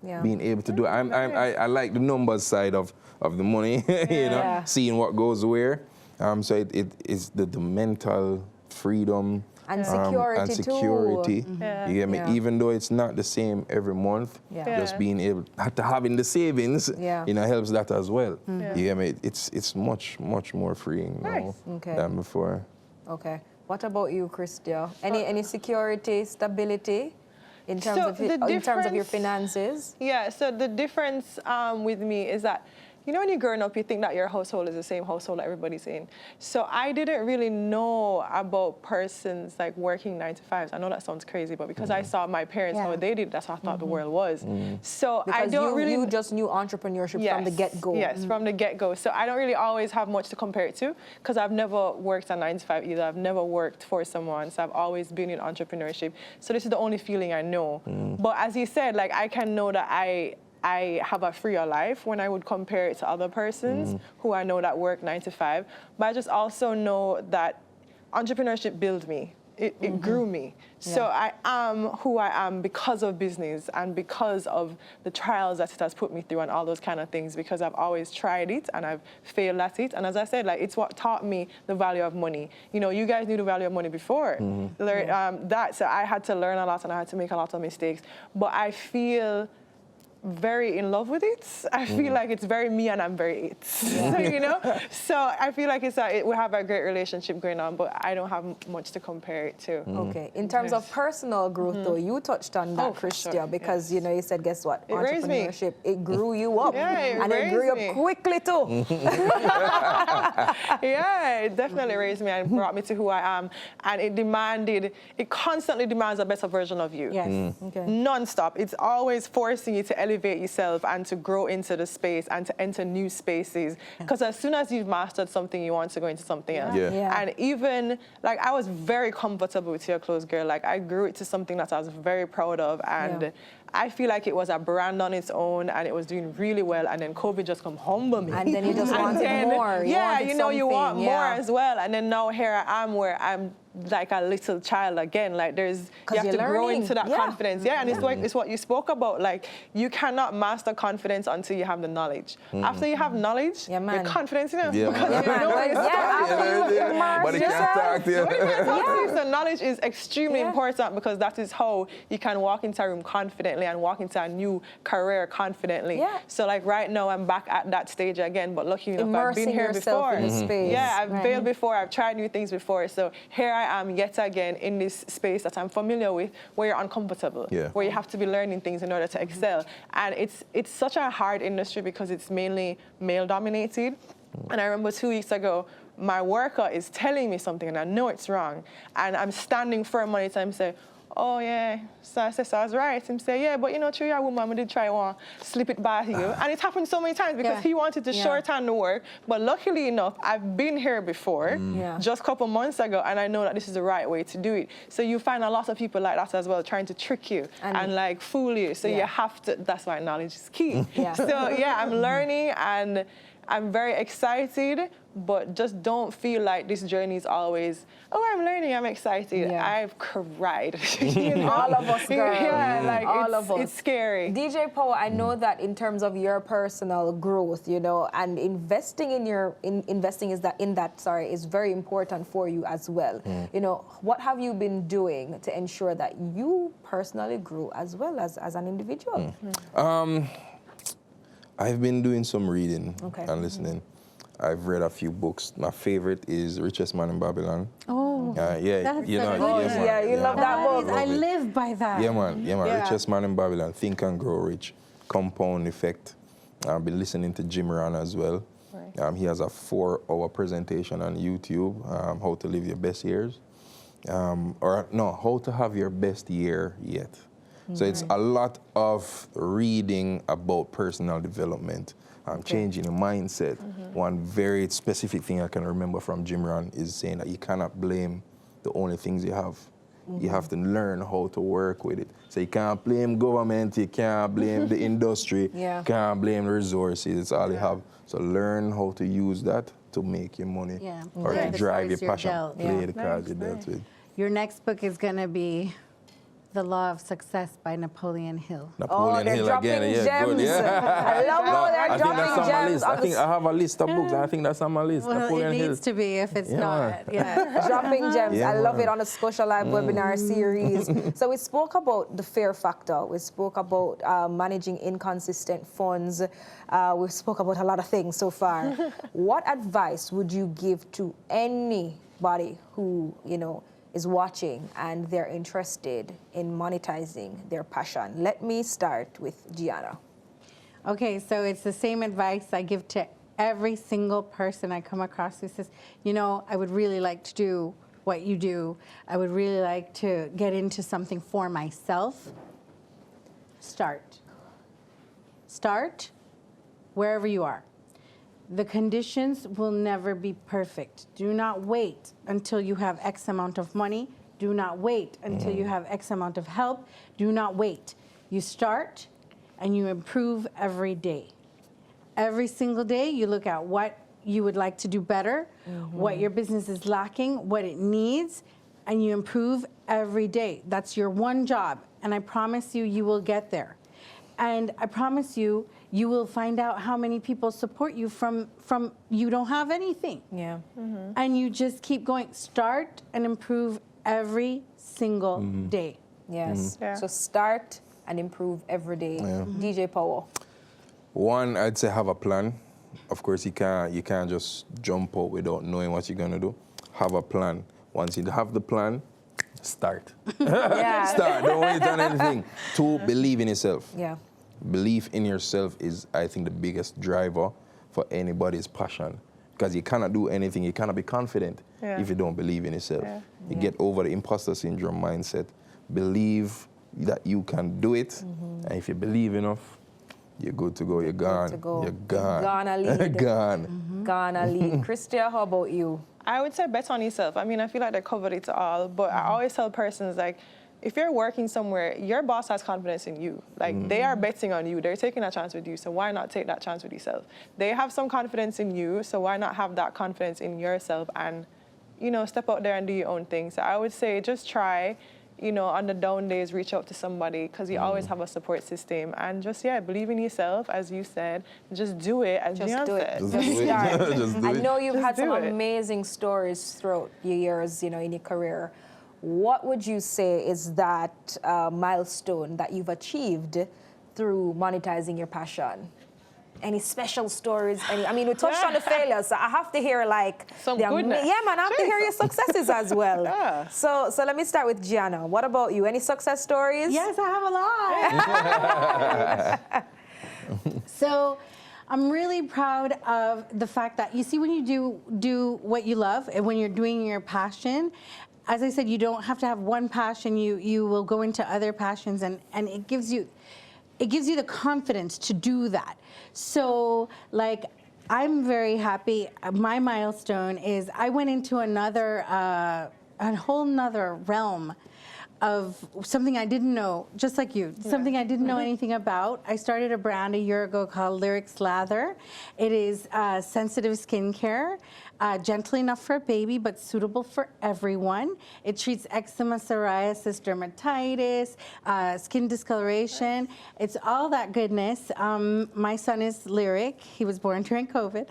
being able to do it. I like the numbers side of the money, seeing what goes where. So it is the mental freedom. And security, too. You get me? Even though it's not the same every month, just being able to having the savings, helps that as well. You get me? It's much more freeing now than before. Okay. What about you, Christia? Any security, stability in terms of your finances? Yeah. So the difference with me is that, when you're growing up, you think that your household is the same household that everybody's in. So I didn't really know about persons like working 9 to 5s. I know that sounds crazy, but because I saw my parents, how they did, that's how I thought the world was. So because I don't you just knew entrepreneurship from the get-go. Yes, from the get-go. So I don't really always have much to compare it to, because I've never worked a 9 to 5 either. I've never worked for someone, so I've always been in entrepreneurship. So this is the only feeling I know. But as you said, like, I can know that I have a freer life when I would compare it to other persons who I know that work 9 to 5. But I just also know that entrepreneurship built me. It grew me. So I am who I am because of business and because of the trials that it has put me through and all those kind of things, because I've always tried it and I've failed at it. And as I said, like, it's what taught me the value of money. You guys knew the value of money before. So I had to learn a lot and I had to make a lot of mistakes. But I feel very in love with it. I feel like it's very me and I'm very it. So I feel like we have a great relationship going on, but I don't have much to compare it to. Okay. In terms of personal growth, though, you touched on that, Christia, because you said, guess what? It raised me. Entrepreneurship, it grew you up. And it grew me. up quickly, too. It definitely raised me and brought me to who I am. And it constantly demands a better version of you. Non-stop. It's always forcing you to elevate yourself and to grow into the space and to enter new spaces. Because as soon as you've mastered something, you want to go into something else. And even, like, I was very comfortable with Your Clothes Girl. Like, I grew it to something that I was very proud of. And I feel like it was a brand on its own and it was doing really well, and then COVID just come humble me. And then you just And wanted then, more. Yeah, you know, you want something, more as well. And then now here I am where I'm like a little child again. Like you have to grow into that confidence. Yeah, and it's what you spoke about. Like you cannot master confidence until you have the knowledge. After you have knowledge, your confidence, you know, because you know what But it can't talk to you. So knowledge is extremely important, because that is how you can walk into a room confidently and walk into a new career confidently. Yeah. So like right now I'm back at that stage again, but lucky enough I've been here before. In the space. Yeah, I've failed before, I've tried new things before. So here I am yet again in this space that I'm familiar with, where you're uncomfortable, where you have to be learning things in order to excel. And it's such a hard industry because it's mainly male dominated. And I remember 2 weeks ago, my worker is telling me something and I know it's wrong. And I'm standing firm on it and I'm saying, oh yeah, so I said, so I was right. Him say, yeah, but you know, through your woman, I did try to slip it by you. And it happened so many times because he wanted to shorten the work. But luckily enough, I've been here before, just a couple months ago, and I know that this is the right way to do it. So you find a lot of people like that as well, trying to trick you and like fool you. So you have to, that's why knowledge is key. So yeah, I'm learning and I'm very excited, but just don't feel like this journey is always, oh, I'm learning, I'm excited. I've cried. You know? All of us, girl. Yeah, like all of us. It's scary. DJ Power, I know that in terms of your personal growth, you know, and investing is very important for you as well. You know, what have you been doing to ensure that you personally grew as well as an individual? I've been doing some reading and listening. I've read a few books. My favorite is Richest Man in Babylon. Oh, that's you love that book. I live by that. Yeah, man. Richest Man in Babylon. Think and Grow Rich. Compound Effect. I've been listening to Jim Rohn as well. He has a 4-hour presentation on YouTube, How to Live Your Best Years. How to Have Your Best Year Yet. So it's a lot of reading about personal development, changing the mindset. One very specific thing I can remember from Jim Rohn is saying that you cannot blame the only things you have. You have to learn how to work with it. So you can't blame government, you can't blame the industry, you can't blame the resources, it's all you have. So learn how to use that to make your money or to drive your passion. Play the cards you're dealt with. Your next book is going to be The Law of Success by Napoleon Hill. Napoleon Hill again, gems. good, I love how they're dropping gems. I think I have a list of books, and I think that's on my list. Well, Napoleon it Hill. needs to be if it's not. Dropping gems. I love man. it on the ScotiaLIVE webinar series. So we spoke about the fear factor. We spoke about managing inconsistent funds. We spoke about a lot of things so far. What advice would you give to anybody who, you know, is watching and they're interested in monetizing their passion? Let me start with Gianna. Okay, so it's the same advice I give to every single person I come across who says, you know, I would really like to do what you do. I would really like to get into something for myself. Start. Start wherever you are. The conditions will never be perfect. Do not wait until you have X amount of money. Do not wait until you have X amount of help. Do not wait. You start and you improve every day. Every single day you look at what you would like to do better, what your business is lacking, what it needs, and you improve every day. That's your one job. And I promise you, you will get there. And I promise you, you will find out how many people support you from you don't have anything. And you just keep going. Start and improve every single day. So start and improve every day. DJ Powell. One, I'd say have a plan. Of course, you can't just jump out without knowing what you're gonna do. Have a plan. Once you have the plan, start. Start. Don't wait on anything. 2, believe in yourself. Belief in yourself is, I think, the biggest driver for anybody's passion. Because you cannot do anything, you cannot be confident if you don't believe in yourself. You get over the imposter syndrome mindset. Believe that you can do it, and if you believe enough, you're good to go. You're gone. You're gone. Gonna lead. Gone. Gonna lead. Christia, how about you? I would say bet on yourself. I mean, I feel like they covered it all, but I always tell persons, like, if you're working somewhere, your boss has confidence in you. Like, they are betting on you. They're taking a chance with you, so why not take that chance with yourself? They have some confidence in you, so why not have that confidence in yourself and, you know, step out there and do your own thing. So I would say just try, you know, on the down days, reach out to somebody, because you always have a support system. And just, believe in yourself, as you said. Just do it, as Just Dion do it. said. Just do it. start. Just do I it. know you've Just had some do it. amazing stories throughout your years, you know, in your career. What would you say is that milestone that you've achieved through monetizing your passion? Any special stories? I mean, we touched on the failures, so I have to hear like Some the goodness. yeah, man, I have to hear your successes as well. Yeah. So let me start with Gianna. What about you? Any success stories? Yes, I have a lot. So I'm really proud of the fact that, you see, when you do what you love and when you're doing your passion, as I said, you don't have to have one passion. You will go into other passions, and it gives you the confidence to do that. So, like, I'm very happy. My milestone is I went into a whole nother realm of something I didn't know, just like you, something I didn't know anything about. I started a brand a year ago called Lyrics Lather. It is sensitive skincare, gentle enough for a baby, but suitable for everyone. It treats eczema, psoriasis, dermatitis, skin discoloration. It's all that goodness. My son is Lyric. He was born during COVID.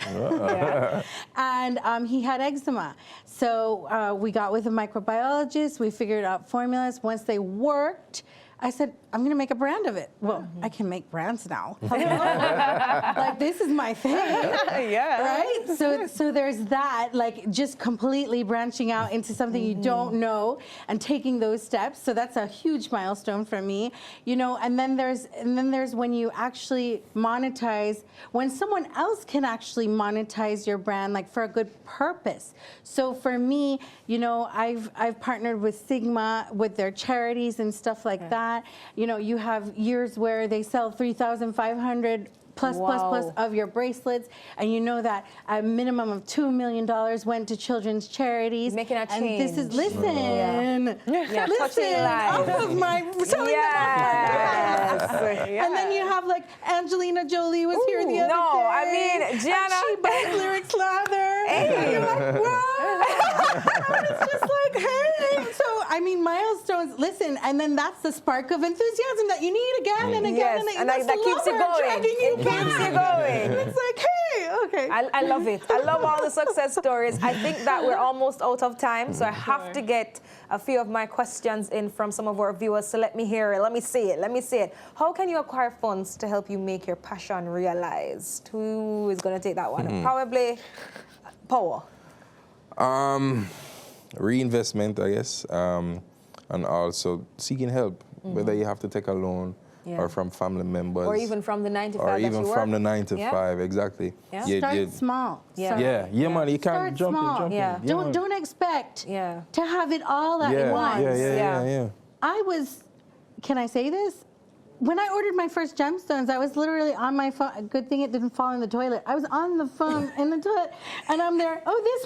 And he had eczema. So we got with a microbiologist. We figured out formulas. Once they worked, I said, I'm going to make a brand of it. Well, I can make brands now. Like, this is my thing. Right? So there's that, like, just completely branching out into something you don't know and taking those steps. So that's a huge milestone for me. You know, and then there's when you actually monetize, when someone else can actually monetize your brand, like, for a good purpose. So for me, you know, I've partnered with Sigma with their charities and stuff like that. You know, you have years where they sell 3,500 plus of your bracelets, and you know that a minimum of $2 million went to children's charities. Making a change. And this is, listen, touching lives. off of my selling them off. And then you have, like, Angelina Jolie was here the other day. No, I mean, Gianna. And she buys Lyrics Lather. Hey. And you're like, whoa. It's just like, hey. So, I mean, milestones, listen, and then that's the spark of enthusiasm that you need again and again and again. And That's that the keeps you lover going. dragging you It keeps you going. It's like, hey, okay. I love it. I love all the success stories. I think that we're almost out of time, so I have to get a few of my questions in from some of our viewers. So let me hear it. Let me see it. How can you acquire funds to help you make your passion realized? Who is going to take that one? Probably Power. Reinvestment, I guess, and also seeking help, whether you have to take a loan or from family members. Or even from the 9 to 5 Or that even you from work. the 9 to 5, exactly. Yeah. Start small. Yeah. Man, you Start can't jump small. in. Yeah. Don't expect to have it all at once. Yeah. I was, can I say this? When I ordered my first gemstones, I was literally on my phone. Good thing it didn't fall in the toilet. I was on the phone in the toilet, and I'm there. Oh, this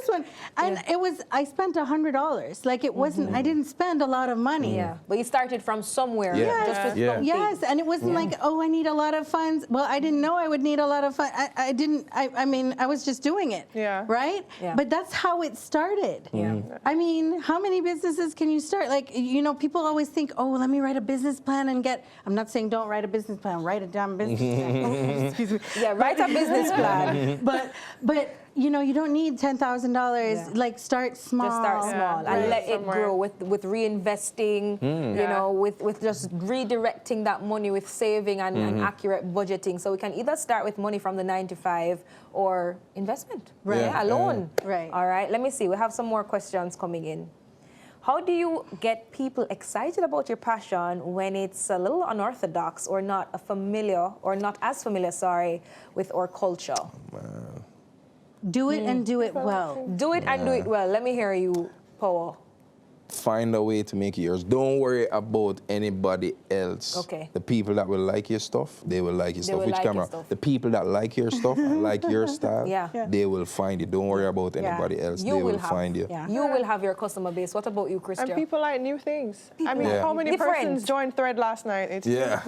one, and it was. I spent $100. Like, it wasn't. I didn't spend a lot of money. Yeah, but you started from somewhere. Yeah. Just with something. Yes, and it wasn't like, oh, I need a lot of funds. Well, I didn't know I would need a lot of funds. I didn't. I mean, I was just doing it. Yeah. Right. Yeah. But that's how it started. Yeah. I mean, how many businesses can you start? Like, you know, people always think, oh, let me write a business plan and get. I'm not saying don't write a business plan. Write a damn business plan. Excuse me. Yeah, write a business plan. But you know, you don't need $10,000. Like, start small. Just start small and let it grow with reinvesting, you know, with just redirecting that money with saving and accurate budgeting. So we can either start with money from the 9 to 5 or investment. Right. Yeah, a loan. Right. All right, let me see. We have some more questions coming in. How do you get people excited about your passion when it's a little unorthodox or not as familiar, with our culture? Do it and do it well. Do it and do it well. Let me hear you, Power. find a way to make it yours. Don't worry about anybody else. Okay. The people that will like your stuff, they will like your stuff. will Which like your camera? stuff. The people that like your stuff and like your style, Yeah. they will find you. Don't worry about anybody else. You They will will have. find you. Yeah. You will have your customer base. What about you, Christian? And people like new things. I mean, Yeah. how many Different. persons joined Thread last night? It's Yeah.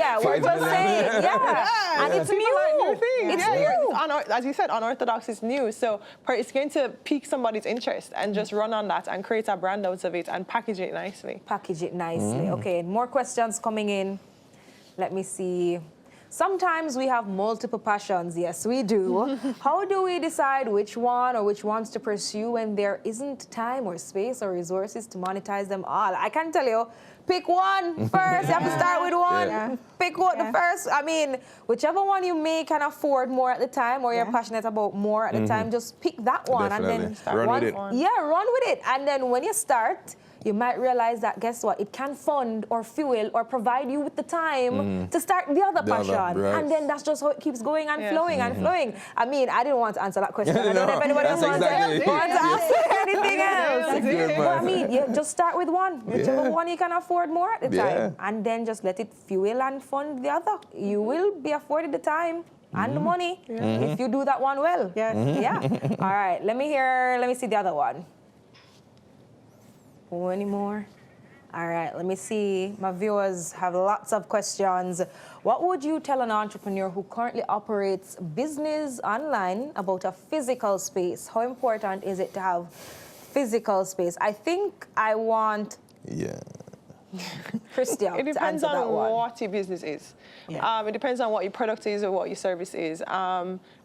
Yeah, we're 5 just million. saying. Yeah. And it's people new. like new things. It's Yeah, new. as you said, unorthodox is new. So it's going to pique somebody's interest and just run on that and create a brand out of it and package it nicely. Package it nicely. Okay, more questions coming in. Let me see. Sometimes we have multiple passions. Yes, we do. How do we decide which one or which ones to pursue when there isn't time or space or resources to monetize them all? I can tell you, pick one first. You have to start with one. Yeah. Pick one the first. I mean, whichever one you may can afford more at the time or you're passionate about more at the time, just pick that one. Definitely. And then Run with it. Yeah, run with it. And then when you start, you might realize that, guess what, it can fund or fuel or provide you with the time to start the other passion. right. And then that's just how it keeps going and Yeah. flowing and flowing. I mean, I didn't want to answer that question. I don't know if anybody else that's exactly wants to ask anything else. That's good, But I man. mean, you just start with one, whichever Yeah. one you can afford more at the Yeah. time. And then just let it fuel and fund the other. You will be afforded the time and the money if you do that one well. Yes. Yeah. All right, let me see the other one. Oh, any more? All right, let me see. My viewers have lots of questions. What would you tell an entrepreneur who currently operates business online about a physical space? How important is it to have physical space? I think I want Yeah. Christian It to depends answer that on one. what your business is. Yeah. It depends on what your product is or what your service is.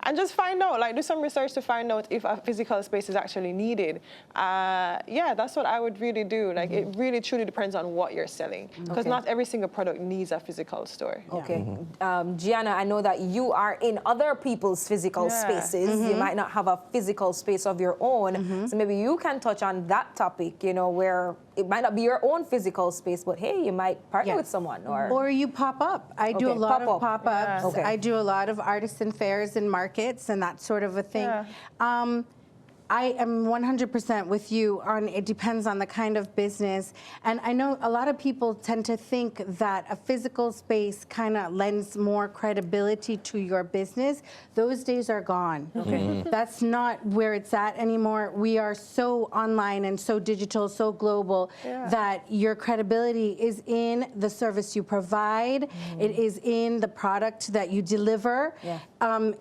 And just find out, like do some research to find out if a physical space is actually needed. Yeah, that's what I would really do. Like it really truly depends on what you're selling. Because Okay. not every single product needs a physical store. Okay. Gianna, I know that you are in other people's physical Yeah. spaces. You might not have a physical space of your own. So maybe you can touch on that topic, you know, where it might not be your own physical space, but hey, you might partner Yeah. with someone. Or Or you pop up. I do a Okay, lot pop up. of pop-ups. Yeah. Okay. I do a lot of artisan fairs and markets and that sort of a thing. Yeah. I am 100% with you on it depends on the kind of business. And I know a lot of people tend to think that a physical space kind of lends more credibility to your business. Those days are gone. Okay. That's not where it's at anymore. We are so online and so digital, so global that your credibility is in the service you provide. It is in the product that you deliver. Yeah.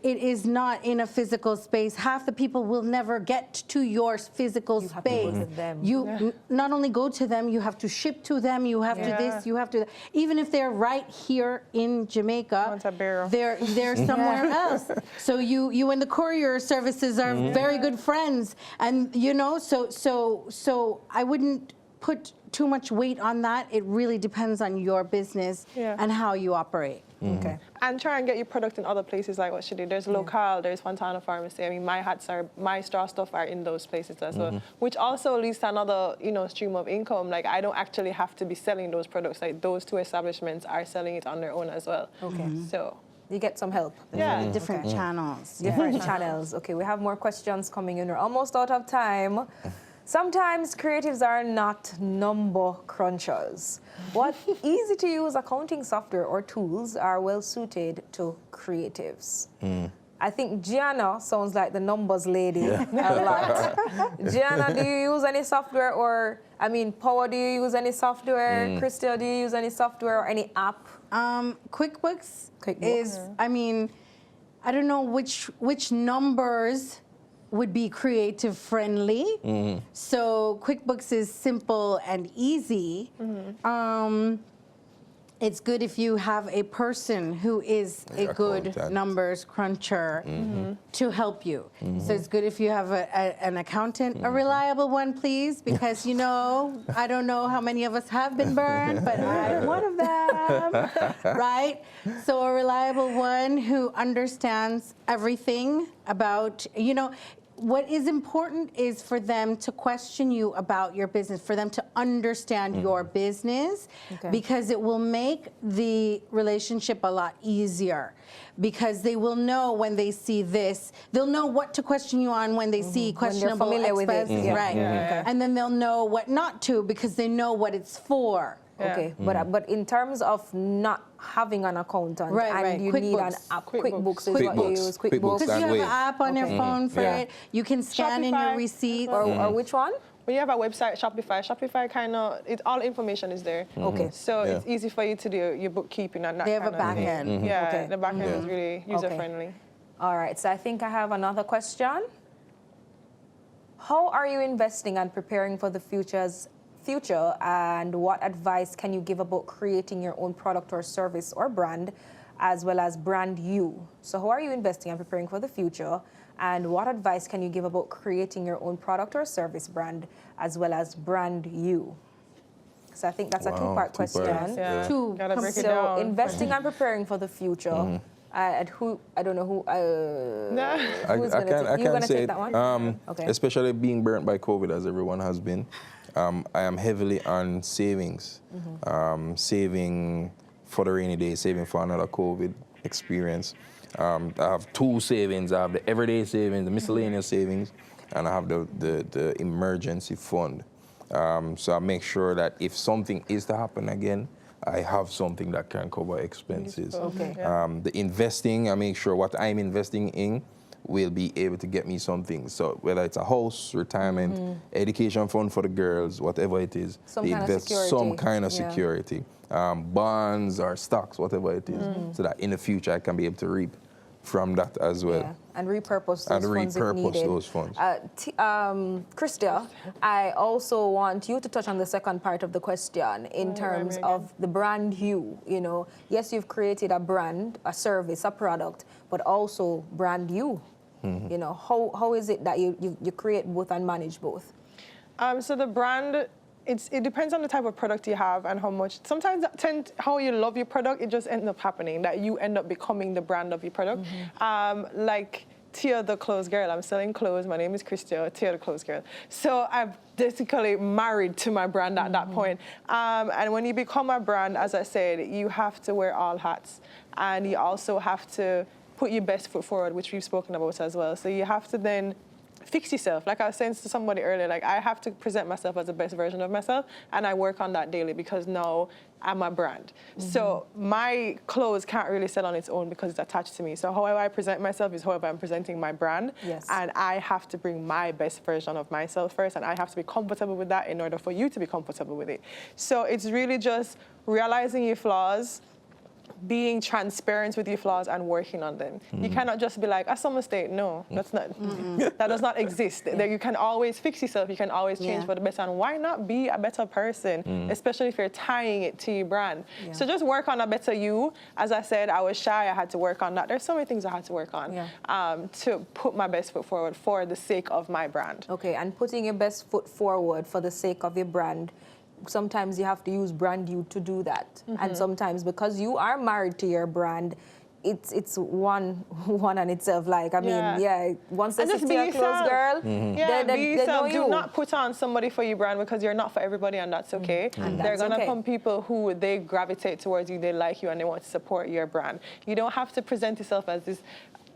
It is not in a physical space. Half the people will never get to your physical You have to go space. to them. You not only go to them, you have to ship to them, you have to this, you have to even if they're right here in Jamaica, Want a barrel. they're somewhere else. So you and the courier services are very good friends. And you know, so I wouldn't put too much weight on that. It really depends on your business and how you operate. okay. And try and get your product in other places like what she did. There's Local, there's Fontana Pharmacy. I mean, my straw stuff are in those places as well, which also leads to another, you know, stream of income. Like I don't actually have to be selling those products. Like those two establishments are selling it on their own as well. Okay. So You get some help. yeah. Different channels. Different channels. Okay, we have more questions coming in. We're almost out of time. Sometimes creatives are not number crunchers. What easy-to-use accounting software or tools are well suited to creatives? I think Gianna sounds like the numbers lady a lot. Gianna, do you use any software or, I mean, Power, do you use any software? Christia, do you use any software or any app? QuickBooks QuickBooks. is, I mean, I don't know which numbers would be creative friendly. So QuickBooks is simple and easy. It's good if you have a person who is a good Accountant. numbers cruncher to help you. So it's good if you have an accountant, a reliable one, please, because you know, I don't know how many of us have been burned, but I'm one of them, right? So a reliable one who understands everything about, you know, what is important is for them to question you about your business, for them to understand your business, because it will make the relationship a lot easier. Because they will know when they see this, they'll know what to question you on when they see questionable expenses, right? And then they'll know what not to, because they know what it's for. Okay, but in terms of not having an accountant and you need an app, QuickBooks is what you use. Because you have an app on your phone for it, you can scan in your receipts. Or which one? When you have a website, Shopify kind of, all information is there. Okay. So it's easy for you to do your bookkeeping and that. They have a kind of back thing. end. Yeah, the back end is really user-friendly. All right, so I think I have another question. How are you investing and preparing for the future, and what advice can you give about creating your own product or service or brand, as well as brand you? So how are you investing and preparing for the future, and what advice can you give about creating your own product or service brand, as well as brand you? So I think that's a two-part question. Yeah. Gotta break it So down. investing and preparing for the future. And who, I don't know who, who's I gonna say take that one? especially being burnt by COVID, as everyone has been. I am heavily on savings, saving for the rainy day, saving for another COVID experience. I have two savings. I have the everyday savings, the miscellaneous savings, and I have the emergency fund. So I make sure that if something is to happen again, I have something that can cover expenses. The investing, I make sure what I'm investing in will be able to get me something. So whether it's a house, retirement, education fund for the girls, whatever it is, they invest some kind of security. Bonds or stocks, whatever it is, so that in the future I can be able to reap from that as well. Yeah, and repurpose those funds if needed. Christia, I also want you to touch on the second part of the question in terms of the brand you. You know, yes, you've created a brand, a service, a product, but also brand you. You know, how is it that you create both and manage both? So the brand, it depends on the type of product you have and how much. Sometimes how you love your product, it just ends up happening that you end up becoming the brand of your product. Like Tia the Clothes Girl, I'm selling clothes. My name is Christia, Tia the Clothes Girl. So I'm basically married to my brand at that point. And when you become a brand, as I said, you have to wear all hats, and you also have to put your best foot forward, which we've spoken about as well. So you have to then fix yourself. Like I was saying to somebody earlier, like I have to present myself as the best version of myself, and I work on that daily because now I'm a brand. So my clothes can't really sell on its own because it's attached to me. So however I present myself is however I'm presenting my brand. And I have to bring my best version of myself first, and I have to be comfortable with that in order for you to be comfortable with it. So it's really just realizing your flaws, being transparent with your flaws and working on them. You cannot just be like, I saw a mistake. No, that's not, that does not exist. That you can always fix yourself. You can always change for the better. And why not be a better person, especially if you're tying it to your brand? So just work on a better you. As I said, I was shy. I had to work on that. There's so many things I had to work on to put my best foot forward for the sake of my brand. Okay, and putting your best foot forward for the sake of your brand, sometimes you have to use brand you to do that. And sometimes because you are married to your brand, it's one on itself. Like, I mean, once they see a clothes girl, be yourself. They Do not put on somebody for your brand, because you're not for everybody, and that's okay. There are gonna come people who they gravitate towards you, they like you, and they want to support your brand. You don't have to present yourself as this.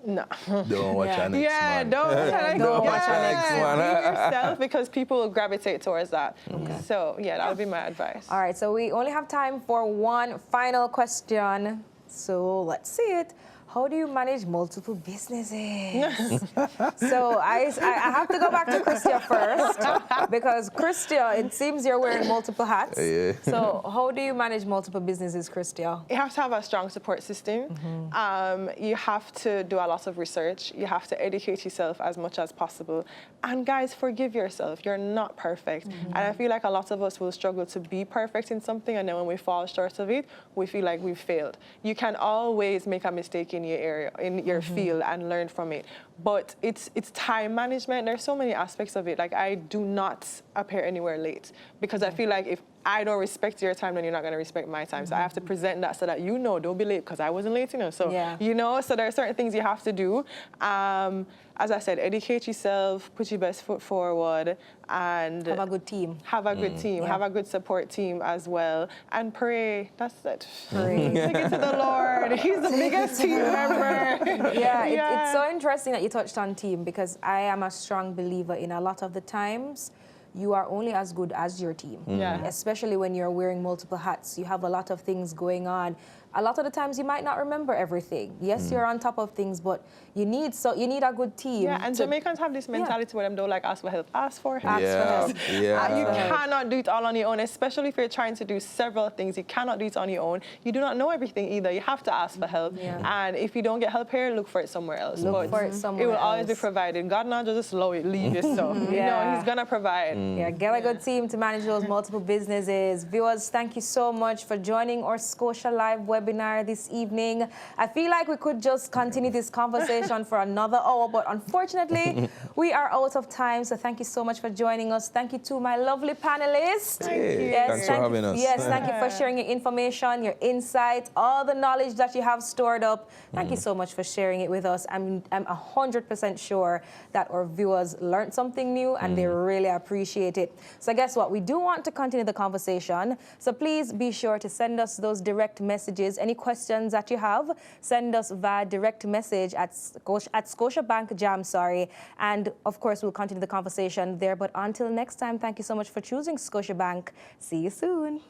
No. Don't watch our next man. Don't watch our next man. Be yourself, because people will gravitate towards that. So that would be my advice. All right, so we only have time for one final question. So let's see it. How do you manage multiple businesses? So I have to go back to Christia first, because Christia, it seems you're wearing multiple hats. So how do you manage multiple businesses, Christia? You have to have a strong support system. You have to do a lot of research. You have to educate yourself as much as possible. And guys, forgive yourself. You're not perfect. And I feel like a lot of us will struggle to be perfect in something, and then when we fall short of it, we feel like we've failed. You can always make a mistake in your area, in your field, and learn from it. but it's time management. There's so many aspects of it. Like, I do not appear anywhere late because I feel like if I don't respect your time, then you're not going to respect my time. So I have to present that so that you know, don't be late because I wasn't late, you know. So, you know, so there are certain things you have to do. As I said, educate yourself, put your best foot forward, and have a good team. Have a good team. Have a good support team as well. And pray. That's it. Pray. Take it to the Lord. He's the biggest team member. It's so interesting that you touched on team because I am a strong believer in a lot of the times you are only as good as your team. Especially when you're wearing multiple hats. You have a lot of things going on. A lot of the times you might not remember everything. Yes, you're on top of things, but you need a good team. Yeah, and Jamaicans have this mentality where them don't like ask for help. Ask for help. Ask for help. You cannot do it all on your own, especially if you're trying to do several things. You cannot do it on your own. You do not know everything either. You have to ask for help. And if you don't get help here, look for it somewhere else. Look for it somewhere else. It will always be provided. God not just leave you so. You know, He's gonna provide. Get a good team to manage those multiple businesses. Viewers, thank you so much for joining our Scotia Live webinar this evening. I feel like we could just continue this conversation for another hour, but unfortunately, we are out of time. So thank you so much for joining us. Thank you to my lovely panelists. Thank you. Thanks for having us. Yes, thank you for sharing your information, your insight, all the knowledge that you have stored up. Thank you so much for sharing it with us. I'm 100% sure that our viewers learned something new and they really appreciate it. So guess what? We do want to continue the conversation. So please be sure to send us those direct messages. Any questions that you have, send us via direct message at Scotiabank Jam, and of course we'll continue the conversation there. But until next time, thank you so much for choosing Scotiabank. See you soon.